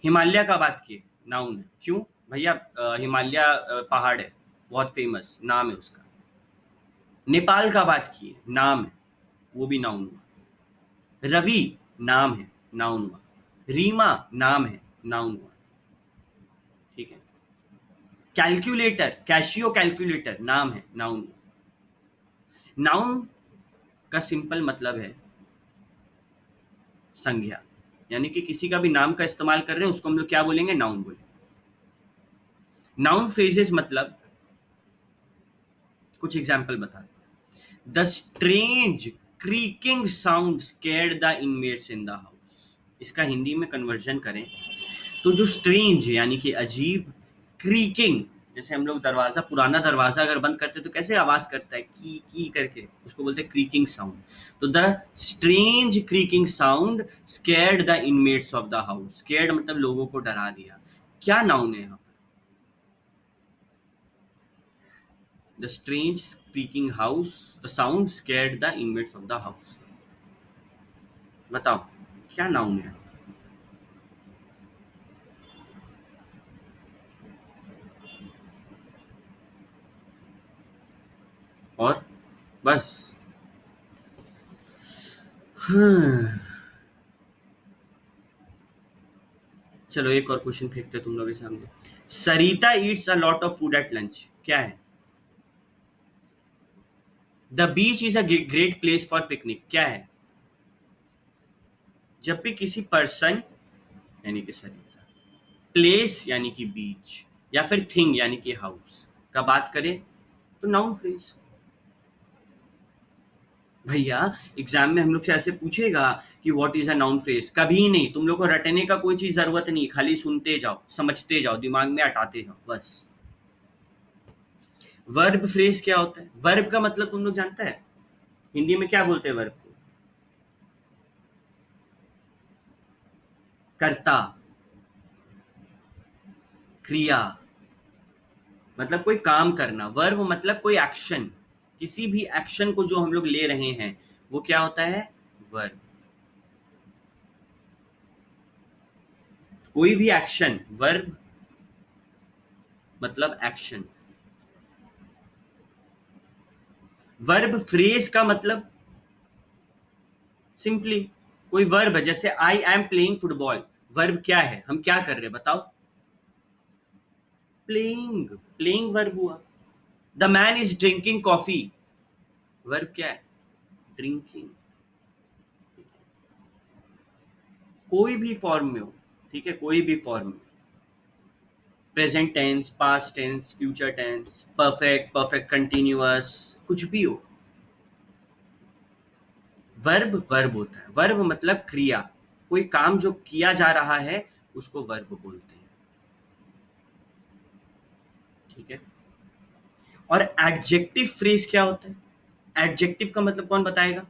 हिमालय का बात किए, नाउन है। क्यों भैया? हिमालय पहाड़ है, बहुत फेमस, नाम है उसका। नेपाल का बात किए, नाम है, वो भी नाउन हुआ। रवि नाम है, नाउन हुआ। रीमा नाम है, नाउन हुआ। ठीक है, कैलकुलेटर, कैशियो कैलकुलेटर नाम है, नाउन हुआ। नाउन का सिंपल मतलब है संज्ञा, यानी कि किसी का भी नाम का इस्तेमाल कर रहे हैं उसको हम लोग क्या बोलेंगे? नाउन बोलेंगे। नाउन फ्रेजेस मतलब, कुछ एग्जाम्पल बताते हैं। The strange creaking sound scared the inmates in the house. इसका हिंदी में कन्वर्जन करें तो जो स्ट्रेंज यानी कि अजीब, क्रीकिंग, जैसे हम लोग दरवाजा, पुराना दरवाजा अगर बंद करते तो कैसे आवाज करता है? की करके, उसको बोलते हैं क्रीकिंग साउंड। तो the strange creaking sound scared the inmates of the house. Scared मतलब लोगों को डरा दिया। क्या नाउन है यहाँ पर? The strange creaking house sound scared the inmates of the house. बताओ क्या नाउन है? और बस। हाँ, चलो एक और क्वेश्चन फेंकते हैं तुम लोगों के सामने। Sarita eats a lot of food at lunch, क्या है? The beach is a great place for picnic, क्या है? जब भी किसी पर्सन यानी कि सरिता, प्लेस यानी कि बीच, या फिर थिंग यानी कि हाउस का बात करें तो नाउन फ्रेज। भैया एग्जाम में हम लोग से ऐसे पूछेगा कि what is a noun phrase, कभी नहीं। तुम लोग को रटने का कोई चीज जरूरत नहीं, खाली सुनते जाओ, समझते जाओ, दिमाग में हटाते जाओ, बस। वर्ब फ्रेज क्या होता है? वर्ब का मतलब तुम लोग जानता है? हिंदी में क्या बोलते हैं वर्ब को? कर्ता, क्रिया, मतलब कोई काम करना। वर्ब मतलब कोई एक्शन, किसी भी एक्शन को जो हम लोग ले रहे हैं वो क्या होता है? वर्ब। कोई भी एक्शन, वर्ब मतलब एक्शन। वर्ब फ्रेज का मतलब सिंपली कोई वर्ब है, जैसे I am playing football. Verb क्या है? हम क्या कर रहे हैं बताओ? प्लेइंग, प्लेइंग वर्ब हुआ। The man is drinking coffee, verb क्या है? ड्रिंकिंग। कोई भी फॉर्म में हो, ठीक है, कोई भी फॉर्म में, present tense, past tense, future tense, perfect, perfect continuous, कुछ भी हो, वर्ब वर्ब होता है। वर्ब मतलब क्रिया, कोई काम जो किया जा रहा है उसको वर्ब बोलते हैं। ठीक है, और एडजेक्टिव फ्रेज क्या होता है? एडजेक्टिव का मतलब कौन बताएगा?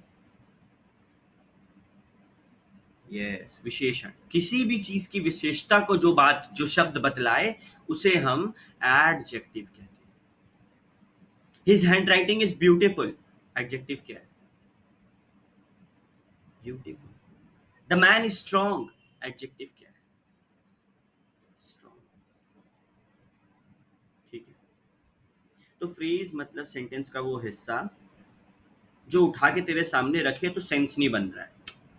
यस, विशेषण। किसी भी चीज की विशेषता को जो शब्द बतलाए उसे हम एडजेक्टिव कहते हैं। His hand writing is beautiful, adjective क्या है? Beautiful. The man is strong, adjective क्या है? स्ट्रॉन्ग। ठीक है। तो फ्रेज मतलब सेंटेंस का वो हिस्सा जो उठा के तेरे सामने रखे तो सेंस नहीं बन रहा है,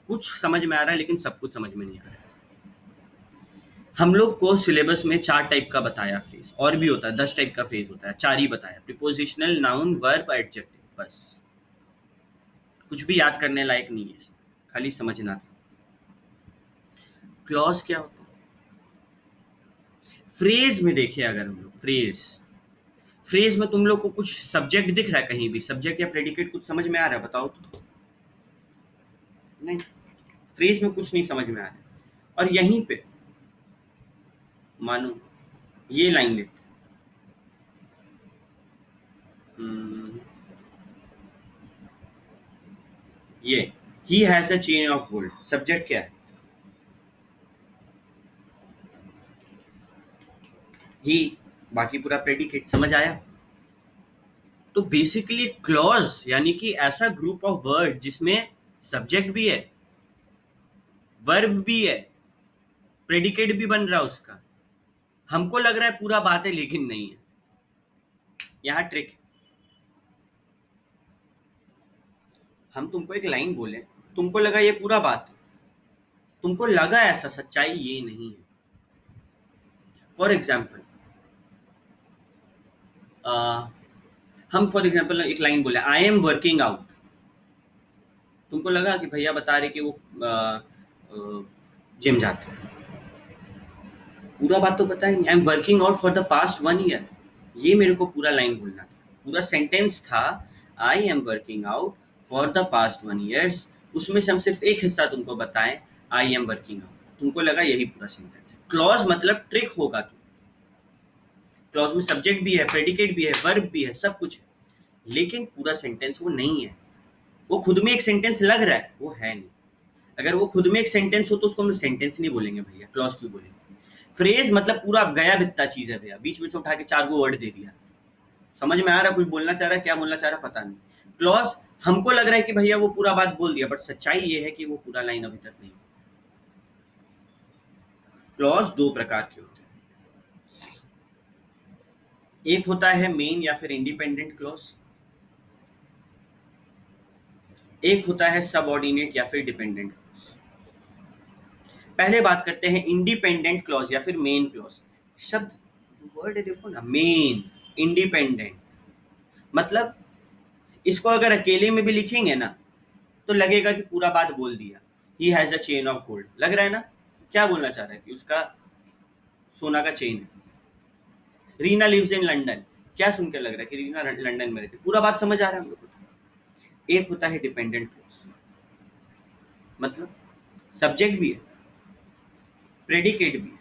कुछ समझ में आ रहा है लेकिन सब कुछ समझ में नहीं आ रहा है। हम लोग को सिलेबस में 4 टाइप का बताया फ्रेज, और भी होता है, 10 टाइप का फ्रेज होता है, 4 ही बताया, प्रीपोजिशनल, नाउन, वर्ब, एडजेक्टिव, बस। कुछ भी याद करने लायक नहीं है, खाली समझना था। क्लॉज क्या होता है? फ्रेज में देखिए, अगर हम लोग फ्रेज फ्रेज में तुम लोग को कुछ सब्जेक्ट दिख रहा है? कहीं भी सब्जेक्ट या प्रेडिकेट कुछ समझ में आ रहा है? बताओ तो। नहीं, फ्रेज में कुछ नहीं समझ में आ रहा है। और यहीं पे मानो ये लाइन लेते हैं, ये he has a chain of gold, subject क्या है? ही। बाकी पूरा प्रेडिकेट, समझ आया? तो बेसिकली क्लॉज यानी कि ऐसा ग्रुप ऑफ वर्ड जिसमें सब्जेक्ट भी है, वर्ब भी है, प्रेडिकेट भी बन रहा है उसका। हमको लग रहा है पूरा बात है लेकिन नहीं है। यहाँ ट्रिक। हम तुमको एक लाइन बोले, तुमको लगा ये पूरा बात है, तुमको लगा ऐसा, सच्चाई ये नहीं है। फॉर एग्जाम्पल, हम फॉर एग्जाम्पल एक लाइन बोले, आई एम वर्किंग आउट। तुमको लगा कि भैया बता रहे कि वो जिम जाते हैं। पूरा बात तो पता ही नहीं। I am working out for the past 1 year, ये मेरे को पूरा लाइन बोलना था, पूरा सेंटेंस था। I am working out for the past 1 years, उसमें से हम सिर्फ एक हिस्सा तुमको बताएं, आई एम वर्किंग आउट, तुमको लगा यही पूरा सेंटेंस है। क्लॉज मतलब ट्रिक होगा तुम। क्लॉज में सब्जेक्ट भी है, प्रेडिकेट भी है, वर्ब भी है, सब कुछ है, लेकिन पूरा सेंटेंस वो नहीं है। वो खुद में एक सेंटेंस लग रहा है, वो है नहीं। अगर वो खुद में एक सेंटेंस हो तो उसको हम सेंटेंस नहीं बोलेंगे भैया, क्लॉज क्यों बोलेंगे? फ्रेज मतलब पूरा गया बित्ता चीज है भैया, बीच में से उठा के 4 गो वर्ड दे दिया। समझ में आ रहा है कुछ बोलना चाह रहा है, क्या बोलना चाह रहा है पता नहीं। क्लॉज हमको लग रहा है कि भैया वो पूरा बात बोल दिया, बट सच्चाई ये है कि वो पूरा लाइन अभी तक नहीं। क्लॉज 2 प्रकार के होते हैं। एक होता है मेन या फिर इंडिपेंडेंट क्लॉज, एक होता है सबऑर्डिनेट या फिर डिपेंडेंट क्लॉज। पहले बात करते हैं इंडिपेंडेंट क्लॉज या फिर मेन क्लॉज। शब्द वर्ड है देखो ना, मेन, इंडिपेंडेंट, मतलब इसको अगर अकेले में भी लिखेंगे ना तो लगेगा कि पूरा बात बोल दिया। He has a chain of gold, लग रहा है ना? क्या बोलना चाह रहा है कि उसका सोना का चेन है। रीना लिव्स इन लंदन, क्या सुन के लग रहा है कि रीना लंदन में रहती? पूरा बात समझ आ रहा है हम लोग को। एक होता है डिपेंडेंट क्लॉज, मतलब सब्जेक्ट भी है, प्रेडिकेट भी है,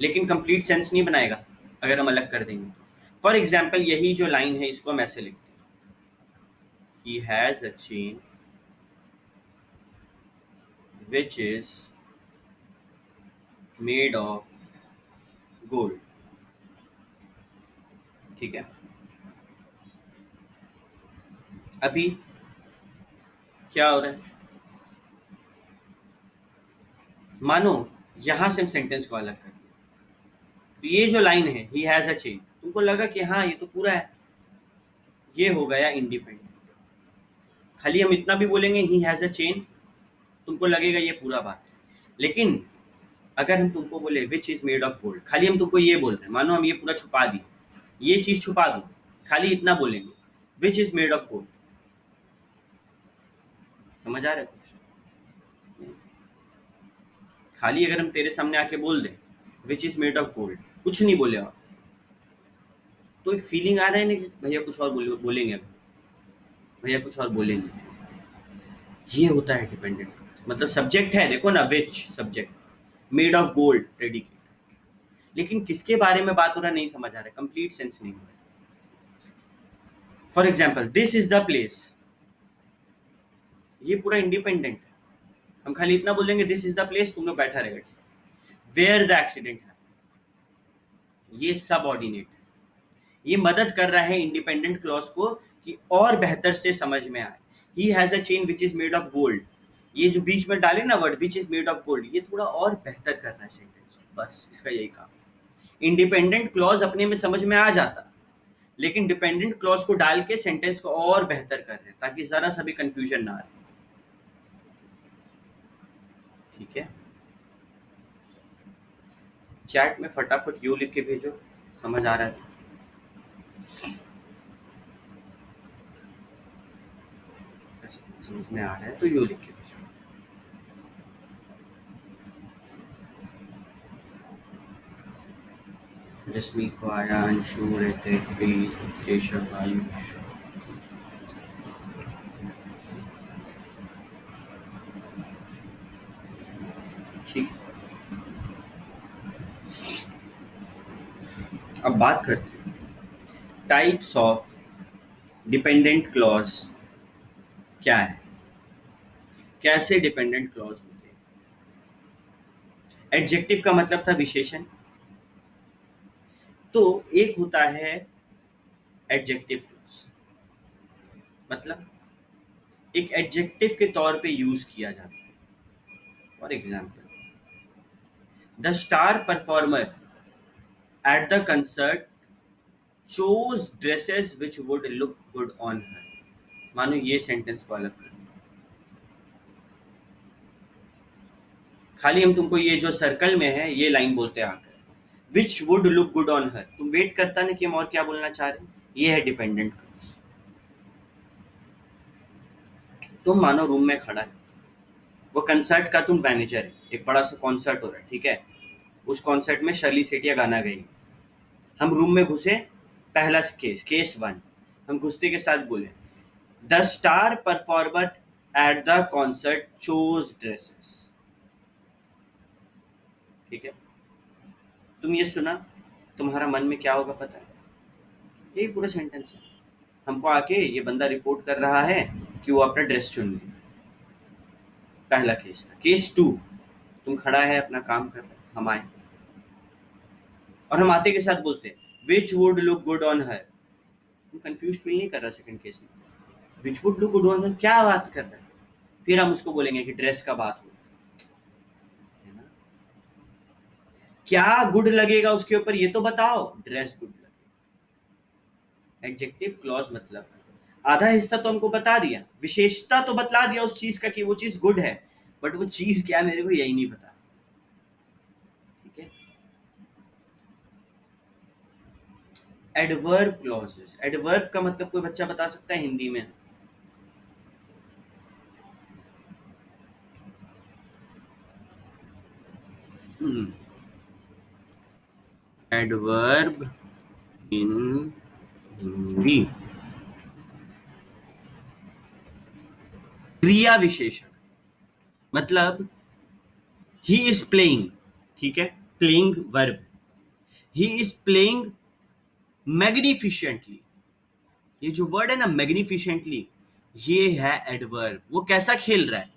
लेकिन कंप्लीट सेंस नहीं बनाएगा अगर हम अलग कर देंगे तो। फॉर एग्जाम्पल यही जो लाइन है इसको हम ऐसे लिखते हैं, he has a chain which is made of gold. ठीक है। अभी क्या हो रहा है, मानो यहां से हम सेंटेंस को अलग कर दें, तो ये जो लाइन है ही हैज अ चेन, तुमको लगा कि हाँ ये तो पूरा है, ये हो गया इंडिपेंडेंट। खाली हम इतना भी बोलेंगे ही हैज अ चेन, तुमको लगेगा ये पूरा बात है। लेकिन अगर हम तुमको बोले which is made of gold, खाली हम तुमको ये बोल रहे हैं, मानो हम ये पूरा छुपा दिए, ये चीज छुपा दो, खाली इतना बोलेंगे, which is made of gold. समझ आ रहा है? खाली अगर हम तेरे सामने आके बोल दें which is made of gold, कुछ नहीं बोले और, तो एक फीलिंग आ रहा है ना कि भैया कुछ और बोलेंगे अभी, भैया कुछ और बोलेंगे। ये होता है डिपेंडेंट, मतलब सब्जेक्ट है देखो ना, which subject, made of gold predicate, लेकिन किसके बारे में बात हो रहा है नहीं समझ आ रहा है, कंप्लीट सेंस नहीं हो रहा है। For example, this is the place, ये पूरा इंडिपेंडेंट है। हम खाली इतना बोल देंगे दिस इज द प्लेस, तुम लोग बैठा रहेगा। वेयर द एक्सीडेंट है, ये सब ऑर्डिनेट है। ये मदद कर रहा है इंडिपेंडेंट क्लॉज को कि और बेहतर से समझ में आए। He has a chain which is made of gold, ये जो बीच में डाले ना word which is made of gold, ये थोड़ा और बेहतर कर रहा है सेंटेंस को, बस इसका यही काम। इंडिपेंडेंट क्लॉज अपने में समझ में आ जाता, लेकिन डिपेंडेंट क्लॉज को डाल के सेंटेंस को और बेहतर कर रहे हैं ताकि जरा सा भी कंफ्यूजन ना आए। ठीक है, चैट में फटाफट यू लिख के भेजो, समझ आ रहा है तो। समझ में आ रहा है तो यू लिख के भेजो। रश्मि को आया, अंशु, ऋतिक, प्रीत, केशव, आयुष। ठीक है, अब बात करते हैं टाइप्स ऑफ डिपेंडेंट क्लॉज क्या है, कैसे डिपेंडेंट क्लॉज होते हैं। एडजेक्टिव का मतलब था विशेषण, तो एक होता है एडजेक्टिव क्लॉज, मतलब एक एडजेक्टिव के तौर पे यूज किया जाता है। For example, the star performer at the concert chose dresses which would look good on her. मानो ये सेंटेंस को अलग कर, खाली हम तुमको ये जो सर्कल में है ये लाइन बोलते हैं आकर, which would look good on her, तुम वेट करता ना कि हम और क्या बोलना चाह रहे हैं। ये है डिपेंडेंट क्लॉज। तुम मानो रूम में खड़ा है, वो कंसर्ट का तुम मैनेजर है, एक बड़ा सा कॉन्सर्ट हो रहा है, ठीक है। उस कॉन्सर्ट में शर्ली सेठिया गाना गई, हम रूम में घुसे, पहला केस, केस वन, हम घुसते के साथ बोले the star performer at the concert chose dresses. ठीक है, तुम ये सुना, तुम्हारा मन में क्या होगा पता है, यही पूरा सेंटेंस है। हमको आके ये बंदा रिपोर्ट कर रहा है कि वो अपना ड्रेस चुन लिया, पहला केस था। केस टू, तुम खड़ा है अपना काम कर रहे, हम आए और हम आते के साथ बोलते which would look good on her. तुम कंफ्यूज फील नहीं कर रहा सेकंड केस में, which would look good on her क्या बात कर रहा है। फिर हम उसको बोलेंगे कि ड्रेस का बात हो, है ना। क्या गुड लगेगा उसके ऊपर ये तो बताओ, ड्रेस गुड लगेगा। एडजेक्टिव क्लॉज मतलब आधा हिस्सा तो हमको बता दिया, विशेषता तो बतला दिया उस चीज का कि वो चीज गुड है, बट वो चीज क्या मेरे को यही नहीं पता। ठीक है, एडवर्ब क्लॉजेस, एडवर्ब का मतलब कोई बच्चा बता सकता है हिंदी में। एडवर्ब इन हिंदी, क्रिया विशेषण, मतलब ही इज प्लेइंग, ठीक है, playing verb, he is playing magnificently, ये जो वर्ड है ना मैग्निफिशेंटली, ये है एडवर्ब। वो कैसा खेल रहा है,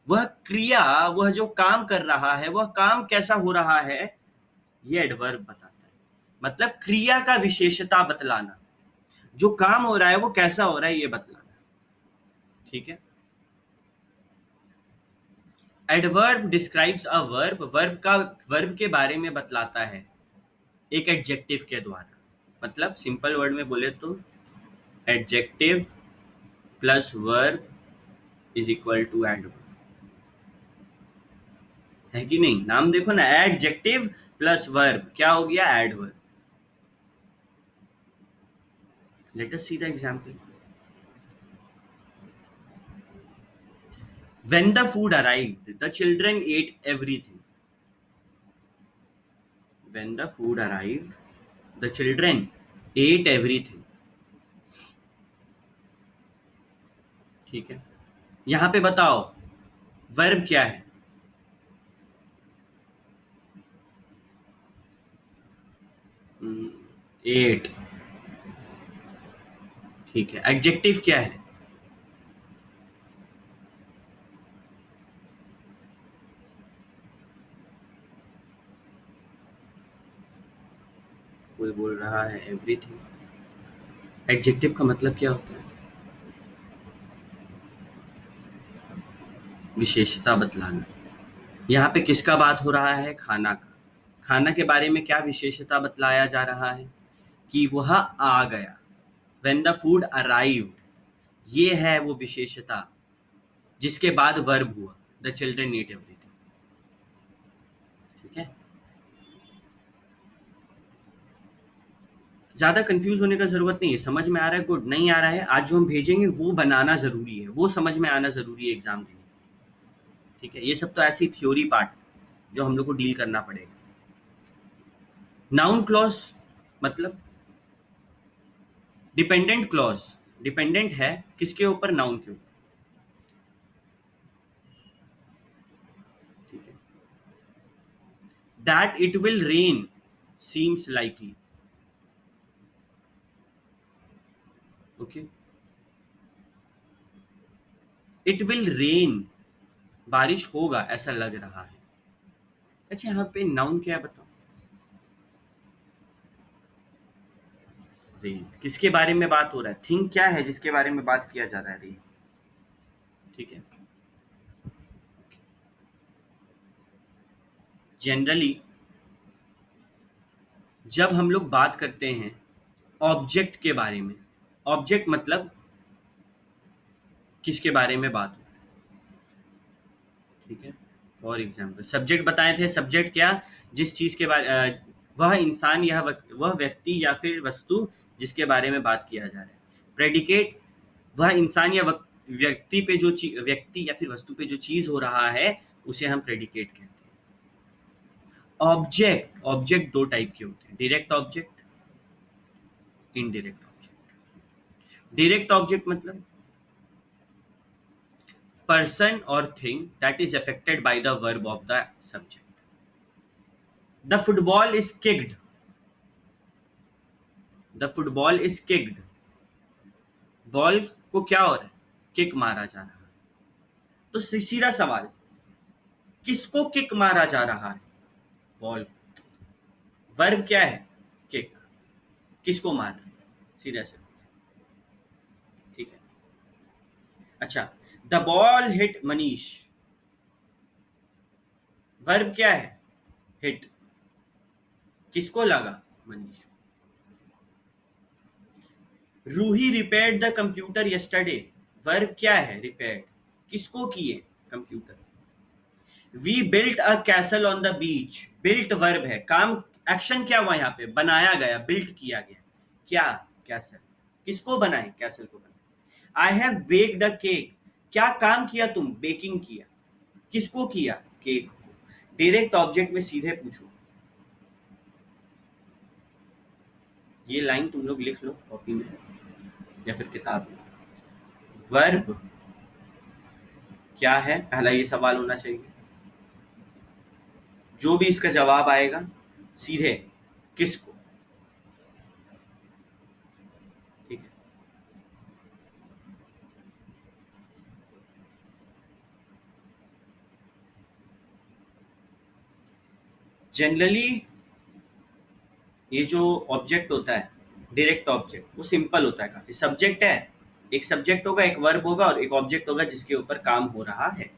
वह क्रिया, वह जो काम कर रहा है, वह काम कैसा हो रहा है, ये एडवर्ब बताता है। मतलब क्रिया का विशेषता बतलाना, जो काम हो रहा है वो कैसा हो रहा है ये बतलाना। ठीक है, adverb describes a verb, verb के बारे में बतलाता है एक एडजेक्टिव के द्वारा। मतलब सिंपल वर्ड में बोले तो adjective plus verb is equal to adverb, है कि नहीं। नाम देखो ना, एडजेक्टिव प्लस वर्ब क्या हो गया, adverb. Let us see the example. When the food arrived, the children ate everything. When the food arrived, the children ate everything. ठीक है, यहां पे बताओ वर्ब क्या है। एट, ठीक है, एडजेक्टिव क्या है? कोई बोल रहा है एवरीथिंग। एडजेक्टिव का मतलब क्या होता है? विशेषता बतलाना। यहाँ पे किसका बात हो रहा है? खाना का। खाना के बारे में क्या विशेषता बतलाया जा रहा है? कि वह आ गया। When the food arrived, ये है वो विशेषता जिसके बाद वर्ब हुआ। The children need everything. ठीक है, ज्यादा कंफ्यूज होने का जरूरत नहीं है। समझ में आ रहा है? गुड। नहीं आ रहा है, आज जो हम भेजेंगे वो बनाना जरूरी है, वो समझ में आना जरूरी है एग्जाम देने के लिए। ठीक है, ये सब तो ऐसी थ्योरी पार्ट है जो हम लोग को डील करना पड़ेगा। नाउन क्लॉज मतलब डिपेंडेंट क्लॉज। डिपेंडेंट है किसके ऊपर? नाउन के ऊपर। ठीक है, that it will rain seems likely. Okay, it will rain, बारिश होगा ऐसा लग रहा है। अच्छा, यहाँ पे नाउन क्या है बताओ? रेन। किसके बारे में बात हो रहा है? थिंग क्या है जिसके बारे में बात किया जा रहा है? रेन। ठीक है, जनरली जब हम लोग बात करते हैं ऑब्जेक्ट के बारे में, ऑब्जेक्ट मतलब किसके बारे में बात हो रहा है? ठीक है, फॉर एग्जाम्पल सब्जेक्ट बताए थे। सब्जेक्ट क्या? जिस चीज के बारे वह इंसान या वह व्यक्ति या फिर वस्तु जिसके बारे में बात किया जा रहा है। प्रेडिकेट, वह इंसान या व्यक्ति पे जो व्यक्ति या फिर वस्तु पे जो चीज हो रहा है उसे हम प्रेडिकेट कहते हैं। ऑब्जेक्ट, ऑब्जेक्ट दो टाइप के होते हैं, direct object, indirect object. Direct object मतलब person or thing that is affected by the verb of the subject. The football is kicked. The football is kicked. Ball को क्या हो रहा है? किक मारा जा रहा है। तो सीधा सवाल, किसको किक मारा जा रहा है? बॉल। वर्ब क्या है? किक। किसको मार रहे हैं? सीधा से पूछो। ठीक है, अच्छा, the ball hit Manish. Verb क्या है? हिट। किसको लगा? Manish. Roohi repaired the computer yesterday. Verb क्या है? रिपेयर्ड। किसको किए? Computer. We built a castle on the beach. Built verb है, काम एक्शन क्या हुआ यहाँ पे? बनाया गया, बिल्ट किया गया। क्या? कैसल। किसको बनाए? कैसल को बनाए। I have baked a cake. क्या काम किया तुम? बेकिंग किया। किसको किया? केक को। डायरेक्ट ऑब्जेक्ट में सीधे पूछो। ये लाइन तुम लोग लिख लो कॉपी में या फिर किताब में। वर्ब क्या है, पहला ये सवाल होना चाहिए। जो भी इसका जवाब आएगा सीधे किसको। ठीक है, जनरली ये जो ऑब्जेक्ट होता है डायरेक्ट ऑब्जेक्ट, वो सिंपल होता है काफी। सब्जेक्ट है, एक सब्जेक्ट होगा, एक वर्ब होगा और एक ऑब्जेक्ट होगा जिसके ऊपर काम हो रहा है।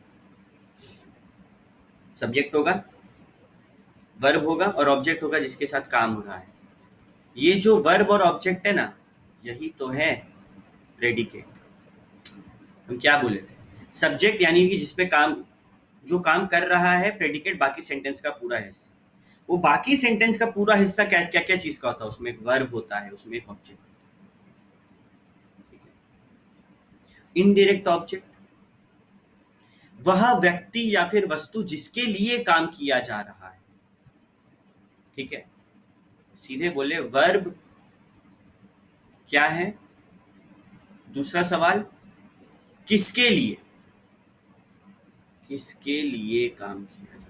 सब्जेक्ट होगा, वर्ब होगा और ऑब्जेक्ट होगा जिसके साथ काम हो रहा है। ये जो वर्ब और ऑब्जेक्ट है ना, यही तो है प्रेडिकेट। हम क्या बोले थे? सब्जेक्ट यानी कि जिसपे काम, जो काम कर रहा है। प्रेडिकेट बाकी सेंटेंस का पूरा हिस्सा। वो बाकी सेंटेंस का पूरा हिस्सा क्या क्या क्या चीज का होता है? उसमें एक वर्ब होता है, उसमें एक ऑब्जेक्ट होता है। इनडायरेक्ट ऑब्जेक्ट, वह व्यक्ति या फिर वस्तु जिसके लिए काम किया जा रहा है। ठीक है, सीधे बोले वर्ब क्या है। दूसरा सवाल, किसके लिए? किसके लिए काम किया जा रहा है?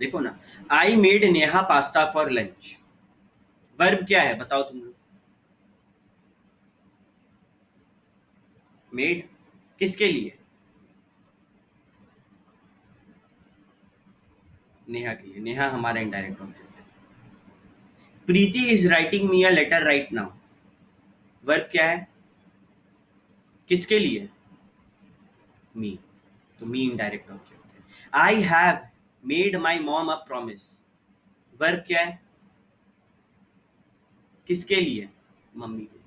देखो ना, I made Neha pasta for lunch. Verb क्या है बताओ तुम लोग? मेड। किसके लिए? नेहा के लिए। नेहा हमारा इनडायरेक्ट ऑब्जेक्ट है। Preeti is writing me a letter right now. Verb क्या है? किसके लिए? मी। तो मी इनडायरेक्ट ऑब्जेक्ट है। I have made my mom a promise. Verb क्या है? किसके लिए? मम्मी के लिए।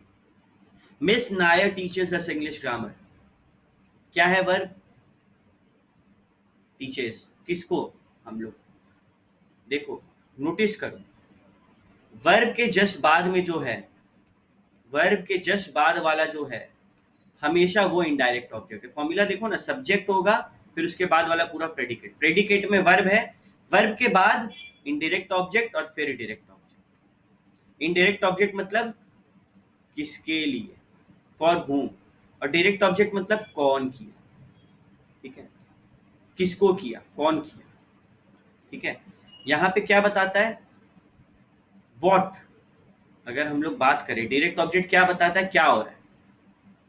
मिस नायर टीचर्स अस इंग्लिश ग्रामर। क्या है वर्ब? टीचर्स। किसको? हम लोग। देखो, नोटिस करो, वर्ब के जस्ट बाद में जो है, वर्ब के जस्ट बाद वाला जो है, हमेशा वो इनडायरेक्ट ऑब्जेक्ट है। फॉर्मूला देखो ना, सब्जेक्ट होगा, फिर उसके बाद वाला पूरा प्रेडिकेट, प्रेडिकेट में वर्ब है, वर्ब के बाद इनडायरेक्ट ऑब्जेक्ट और फिर डायरेक्ट ऑब्जेक्ट। इनडायरेक्ट ऑब्जेक्ट मतलब किसके लिए, फॉर हूम, और डायरेक्ट ऑब्जेक्ट मतलब कौन किया। ठीक है, किसको किया, कौन किया। ठीक है, यहाँ पे क्या बताता है? वॉट। अगर हम लोग बात करें, डायरेक्ट ऑब्जेक्ट क्या बताता है, क्या हो रहा है,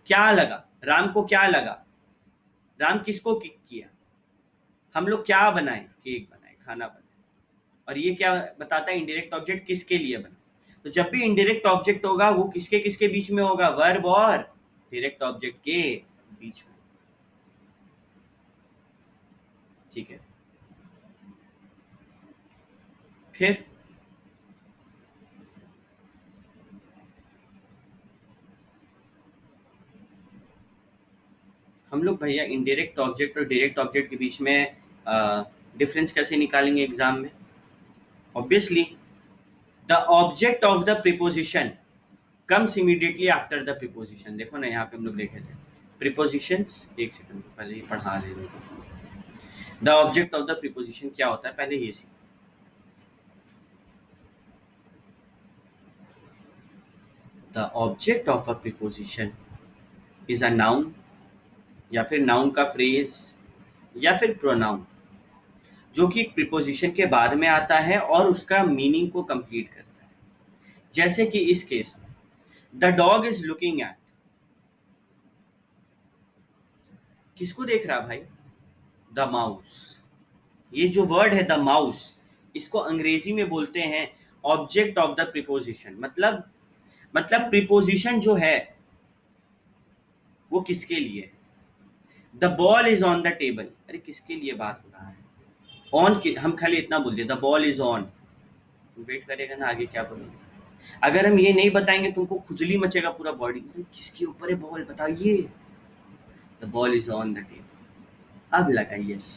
क्या लगा, राम को क्या लगा, राम किसको किक किया, हम लोग क्या बनाए, केक बनाए, खाना बनाए। और ये क्या बताता है, इनडायरेक्ट ऑब्जेक्ट किसके लिए बना। तो जब भी इनडायरेक्ट ऑब्जेक्ट होगा वो किसके किसके बीच में होगा, वर्ब और डायरेक्ट ऑब्जेक्ट के बीच में। ठीक है, फिर हम लोग भैया इनडायरेक्ट ऑब्जेक्ट और डायरेक्ट ऑब्जेक्ट के बीच में डिफरेंस कैसे निकालेंगे एग्जाम में? Obviously, the object of the preposition comes immediately after the preposition. देखो ना, यहाँ पे हम लोग देखे थे प्रीपोजिशंस, एक सेकंड पहले ये पढ़ा ले। The object of the preposition क्या होता है, पहले ये सीखो। The object of a preposition is a noun, या फिर नाउन का फ्रेज, या फिर प्रोनाउन, जो कि प्रीपोजिशन के बाद में आता है और उसका मीनिंग को कंप्लीट करता है। जैसे कि इस केस में, the dog is looking at, किसको देख रहा भाई, द माउस। ये जो वर्ड है द माउस, इसको अंग्रेजी में बोलते हैं ऑब्जेक्ट ऑफ द प्रीपोजिशन। मतलब प्रीपोजिशन जो है वो किसके लिए है। The ball is on the table, अरे किसके लिए बात हो रहा है, ऑन के, हम खाली इतना बोल दिए the ball is on. Wait करेगा ना आगे क्या बोलेंगे। अगर हम ये नहीं बताएंगे तुमको खुजली मचेगा पूरा बॉडी में, किसके ऊपर है बॉल बताइए। The ball is on the table. अब लगा yes.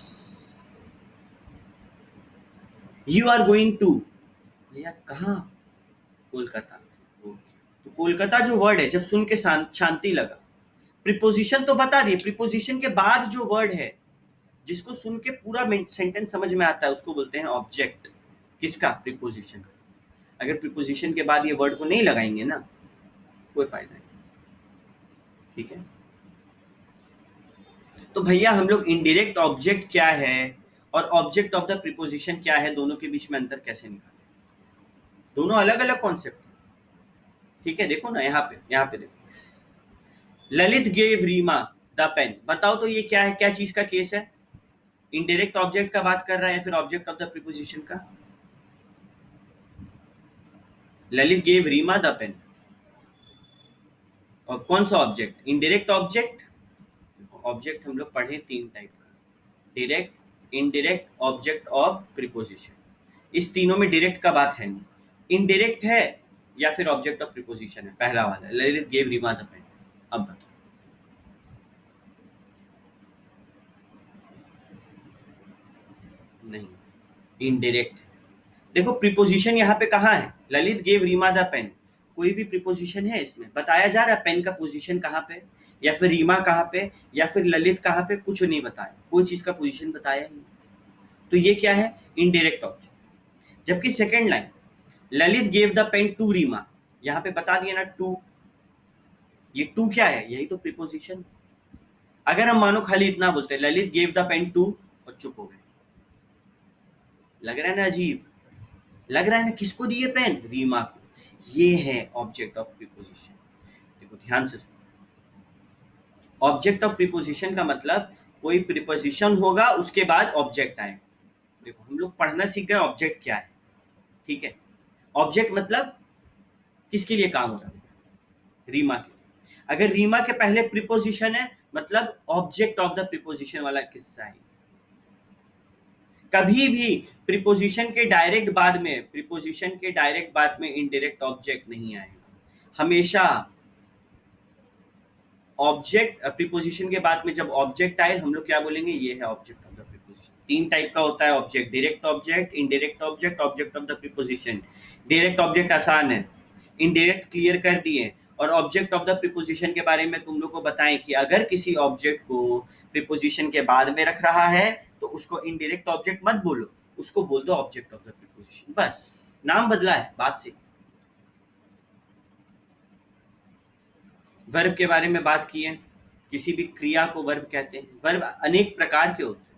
You are going to, भैया कहाँ, कोलकाता। ओके, तो कोलकाता जो वर्ड है, जब सुन के शांति लगा। प्रीपोजिशन तो बता दिए, प्रीपोजिशन के बाद जो वर्ड है जिसको सुन के पूरा सेंटेंस समझ में आता है उसको बोलते हैं ऑब्जेक्ट। किसका, प्रीपोजिशन का। अगर प्रीपोजिशन के बाद ये वर्ड को नहीं लगाएंगे ना, कोई फायदा नहीं। ठीक है, तो भैया हम लोग इनडायरेक्ट ऑब्जेक्ट क्या है और ऑब्जेक्ट ऑफ द प्रीपोजिशन क्या है, दोनों के बीच में अंतर कैसे निकालें। दोनों अलग अलग कॉन्सेप्ट है। ठीक है, देखो ना, यहाँ पे देखो, Lalit gave Reema the pen. बताओ तो ये क्या है, क्या चीज का केस है, इनडायरेक्ट ऑब्जेक्ट का बात कर रहा है या फिर ऑब्जेक्ट ऑफ द प्रीपोजिशन का। Lalit gave Reema the pen, और कौन सा ऑब्जेक्ट, इनडायरेक्ट ऑब्जेक्ट। ऑब्जेक्ट हम लोग पढ़े तीन टाइप का, direct, indirect, object of preposition. इस तीनों में डायरेक्ट का बात है नहीं, इनडायरेक्ट है या फिर ऑब्जेक्ट ऑफ प्रीपोजिशन है। पहला वाला Lalit gave Reema the pen. अब बताओ, नहीं, इनडायरेक्ट। देखो प्रीपोजिशन यहाँ पे कहाँ है, Lalit gave Reema the pen, कोई भी प्रीपोजिशन है इसमें, बताया जा रहा है पेन का पोजीशन कहाँ पे, या फिर रीमा कहाँ पे, या फिर ललित कहाँ पे, कुछ नहीं बताया, कोई चीज का पोजीशन बताया ही नहीं। तो ये क्या है, इनडायरेक्ट ऑब्जेक्ट। जबकि second line, Lalit gave the pen to Reema, यहाँ पे बता दिया ना टू, ये टू क्या है, यही तो प्रीपोजिशन। अगर हम मानो खाली इतना बोलते हैं Lalit gave the pen to और चुप हो गए, लग रहा है ना अजीब, लग रहा है ना, किसको दिए पेन, रीमा को। ये है ऑब्जेक्ट ऑफ प्रीपोजिशन। देखो ध्यान से सुनो, ऑब्जेक्ट ऑफ प्रीपोजिशन का मतलब कोई प्रीपोजिशन होगा उसके बाद ऑब्जेक्ट आएगा। देखो हम लोग पढ़ना सीख गए ऑब्जेक्ट क्या है, ठीक है। ऑब्जेक्ट मतलब किसके लिए काम हो रहा है, रीमा के लिए। अगर रीमा के पहले प्रीपोजिशन है मतलब ऑब्जेक्ट ऑफ द प्रीपोजिशन वाला किस्सा है। कभी भी प्रीपोजिशन के डायरेक्ट बाद में इनडायरेक्ट ऑब्जेक्ट नहीं आएगा। हमेशा ऑब्जेक्ट प्रीपोजिशन के बाद में जब ऑब्जेक्ट आए हम लोग क्या बोलेंगे, ये है ऑब्जेक्ट ऑफ द प्रीपोजिशन। तीन टाइप का होता है object, direct object, indirect object, object of the preposition. Direct object आसान है, इनडायरेक्ट क्लियर कर दिए। और ऑब्जेक्ट ऑफ द प्रीपोजिशन के बारे में तुम लोग को बताएं कि अगर किसी ऑब्जेक्ट को प्रीपोजिशन के बाद में रख रहा है तो उसको इनडायरेक्ट ऑब्जेक्ट मत बोलो, उसको बोल दो ऑब्जेक्ट ऑफ द प्रीपोजिशन, बस नाम बदला है बात से। वर्ब के बारे में बात की है, किसी भी क्रिया को वर्ब कहते हैं। वर्ब अनेक प्रकार के होते हैं,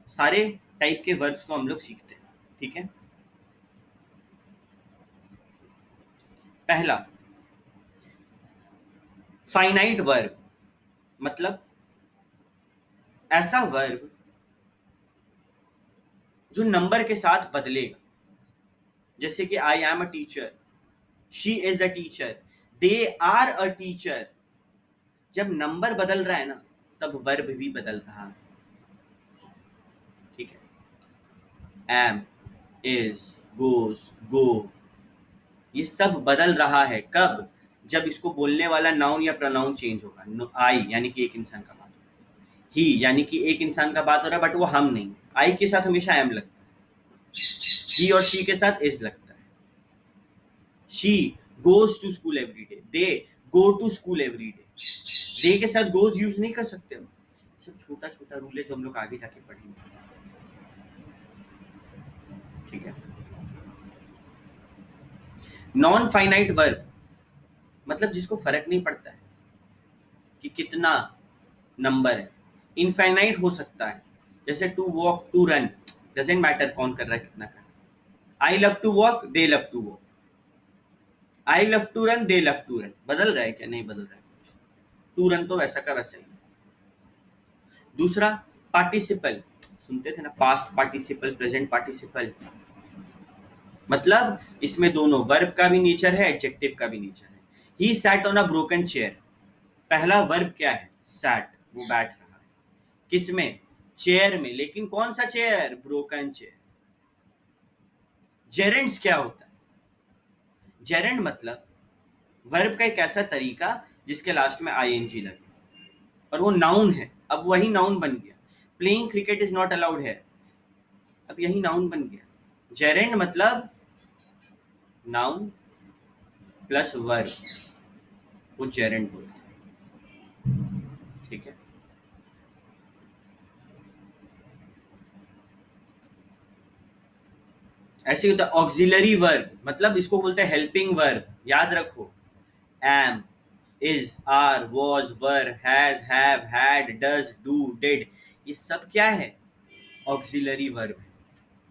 सारे टाइप के वर्ब्स को हम लोग सीखते हैं, ठीक है। पहला फाइनाइट वर्ब, मतलब ऐसा वर्ब जो नंबर के साथ बदलेगा। जैसे कि I am a teacher, she is a teacher, they are a teacher. जब नंबर बदल रहा है ना तब वर्ब भी बदल रहा है, ठीक है। एम, इज, गोज, गो, ये सब बदल रहा है कब, जब इसको बोलने वाला नाउन या प्रोनाउन चेंज होगा। आई यानी कि एक इंसान का बात हो रहा है, ही यानी कि एक इंसान का बात हो रहा है बट वो हम नहीं। आई के साथ हमेशा एम लगता है, ही और शी के साथ इज लगता है। She goes to school every day, they go to school every day. They के साथ गोज यूज नहीं कर सकते हम। सब छोटा छोटा रूल है जो हम लोग आगे जाके पढ़ेंगे, ठीक है। नॉन फाइनाइट वर्ब मतलब जिसको फर्क नहीं पड़ता है कि कितना नंबर है, इनफाइनाइट हो सकता है। जैसे to walk, to run, doesn't matter कौन कर रहा है कितना कर रहा है। I love to walk, they love to walk, I love to run, they love to run. बदल रहा है क्या, नहीं बदल रहा है कुछ। टू रन तो वैसा का वैसा ही। दूसरा पार्टिसिपल, सुनते थे ना, पास्ट पार्टिसिपल, प्रेजेंट पार्टिसिपल। मतलब इसमें दोनों वर्ब का भी नेचर है, एडजेक्टिव का भी नेचर है। He sat on a broken chair, पहला वर्ब क्या है, सैट, वो बैठ रहा है। किसमें, चेयर में, लेकिन कौन सा चेयर, ब्रोकन चेयर। जेरेंड्स क्या होता है, जेरेंड मतलब वर्ब का एक ऐसा तरीका जिसके लास्ट में आईएनजी लगे और वो नाउन है। अब वही नाउन बन गया। Playing cricket is not allowed है, अब यही नाउन बन गया। जेरेंड मतलब नाउन प्लस वर्ब, वो जेरेंड बोलते हैं, ठीक है। ऐसे होता है ऑक्सिलरी वर्ब, मतलब इसको बोलते हैं हेल्पिंग वर्ब, याद रखो। Am, is, are, was, were, has, have, had, does, do, did, ये सब क्या है, ऑक्सिलरी वर्ब है।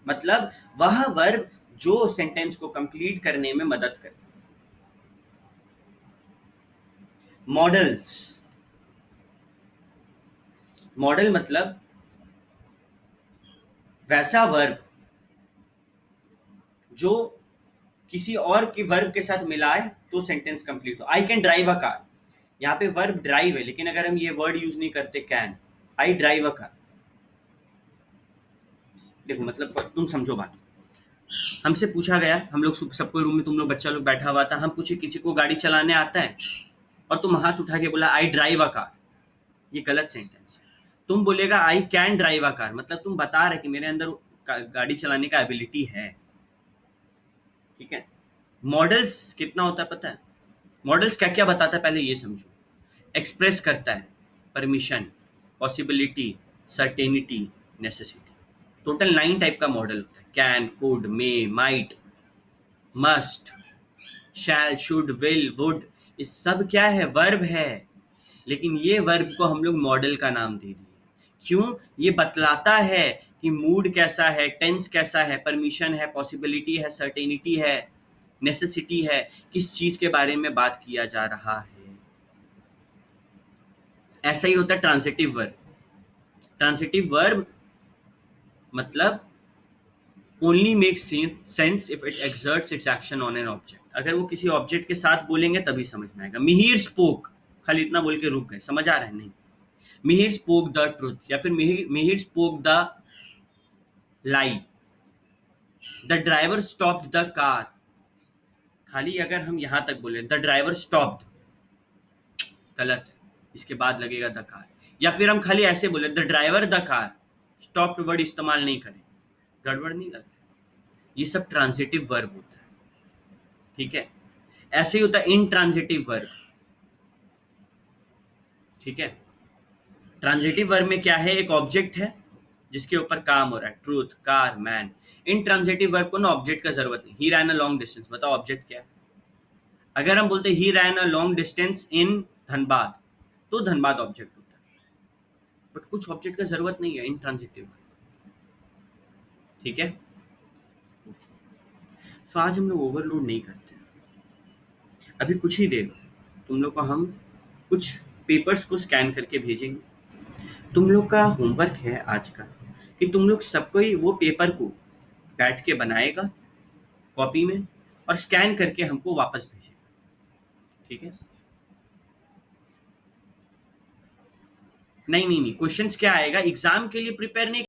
मतलब वह वर्ब जो सेंटेंस को कंप्लीट करने में मदद करे। मॉडल्स, मॉडल मतलब वैसा वर्ब जो किसी और की वर्ब के साथ मिलाए तो सेंटेंस कंप्लीट हो। I can drive a car, यहाँ पे वर्ब ड्राइव है लेकिन अगर हम ये वर्ड यूज नहीं करते can, I drive a car. देखो मतलब तुम समझो बात। हमसे पूछा गया, हम लोग सबको रूम में, तुम लोग बच्चा लोग बैठा हुआ था, हम पूछे किसी को गाड़ी चलाने आता है और तुम हाथ उठा के बोला आई ड्राइव अ कार, ये गलत सेंटेंस है। तुम बोलेगा I can drive a car, मतलब तुम बता रहे कि मेरे अंदर गाड़ी चलाने का एबिलिटी है, ठीक है। मॉडल्स कितना होता है पता है, मॉडल्स क्या क्या बताता है पहले ये समझो। एक्सप्रेस करता है permission, possibility, certainty, necessity. Total 9 type का मॉडल होता है। Can, could, may, might, must, shall, should, will, would, ये सब क्या है, वर्ब है। लेकिन ये वर्ब को हम लोग मॉडल का नाम दे दिए। क्यों, ये बतलाता है कि मूड कैसा है, टेंस कैसा है, परमिशन है, पॉसिबिलिटी है, सर्टेनिटी है, नेसेसिटी है, किस चीज के बारे में बात किया जा रहा है। ऐसा ही होता है ट्रांजिटिव वर्ब। ट्रांजिटिव वर्ब मतलब only make sense if it exerts it's action on an object. अगर वो किसी ऑब्जेक्ट के साथ बोलेंगे तभी समझ में आएगा। मिहिर स्पोक, खाली इतना बोल के रुक गए, समझ आ रहा है? नहीं। मिहिर स्पोक द ट्रुथ, या फिर Mihir spoke the lie. The driver stopped the car. खाली अगर हम यहां तक बोले द ड्राइवर स्टॉप्ड, गलत है, इसके बाद लगेगा द कार। या फिर हम खाली ऐसे बोले the driver the car, stopped word इस्तेमाल नहीं करें, गड़बड़ नहीं लगता। ये सब ट्रांजिटिव वर्ब होता है, ठीक है। ऐसे ही होता है इनट्रांजिटिव वर्ब, ठीक है। ट्रांजिटिव वर्ब में क्या है, एक ऑब्जेक्ट है जिसके ऊपर काम हो रहा है, truth, car, man. Intransitive verb को ना ऑब्जेक्ट का जरूरत नहीं। He ran a long distance, बताओ ऑब्जेक्ट क्या है? अगर हम बोलते he ran a long distance in Dhanbad, तो धनबाद ऑब्जेक्ट होता है। बट कुछ ऑब्जेक्ट का जरूरत नहीं है इनट्रांजिटिव वर्ब, ठीक है। तो आज हम लोग ओवरलोड नहीं करते। अभी कुछ ही देर में तुम लोग को हम कुछ पेपर्स को स्कैन करके भेजेंगे। तुम लोग का होमवर्क है आज का कि तुम लोग सबको ही वो पेपर को बैठ के बनाएगा कॉपी में और स्कैन करके हमको वापस भेजेगा, ठीक है। नहीं नहीं नहीं, क्वेश्चंस क्या आएगा, एग्जाम के लिए प्रिपेयर नहीं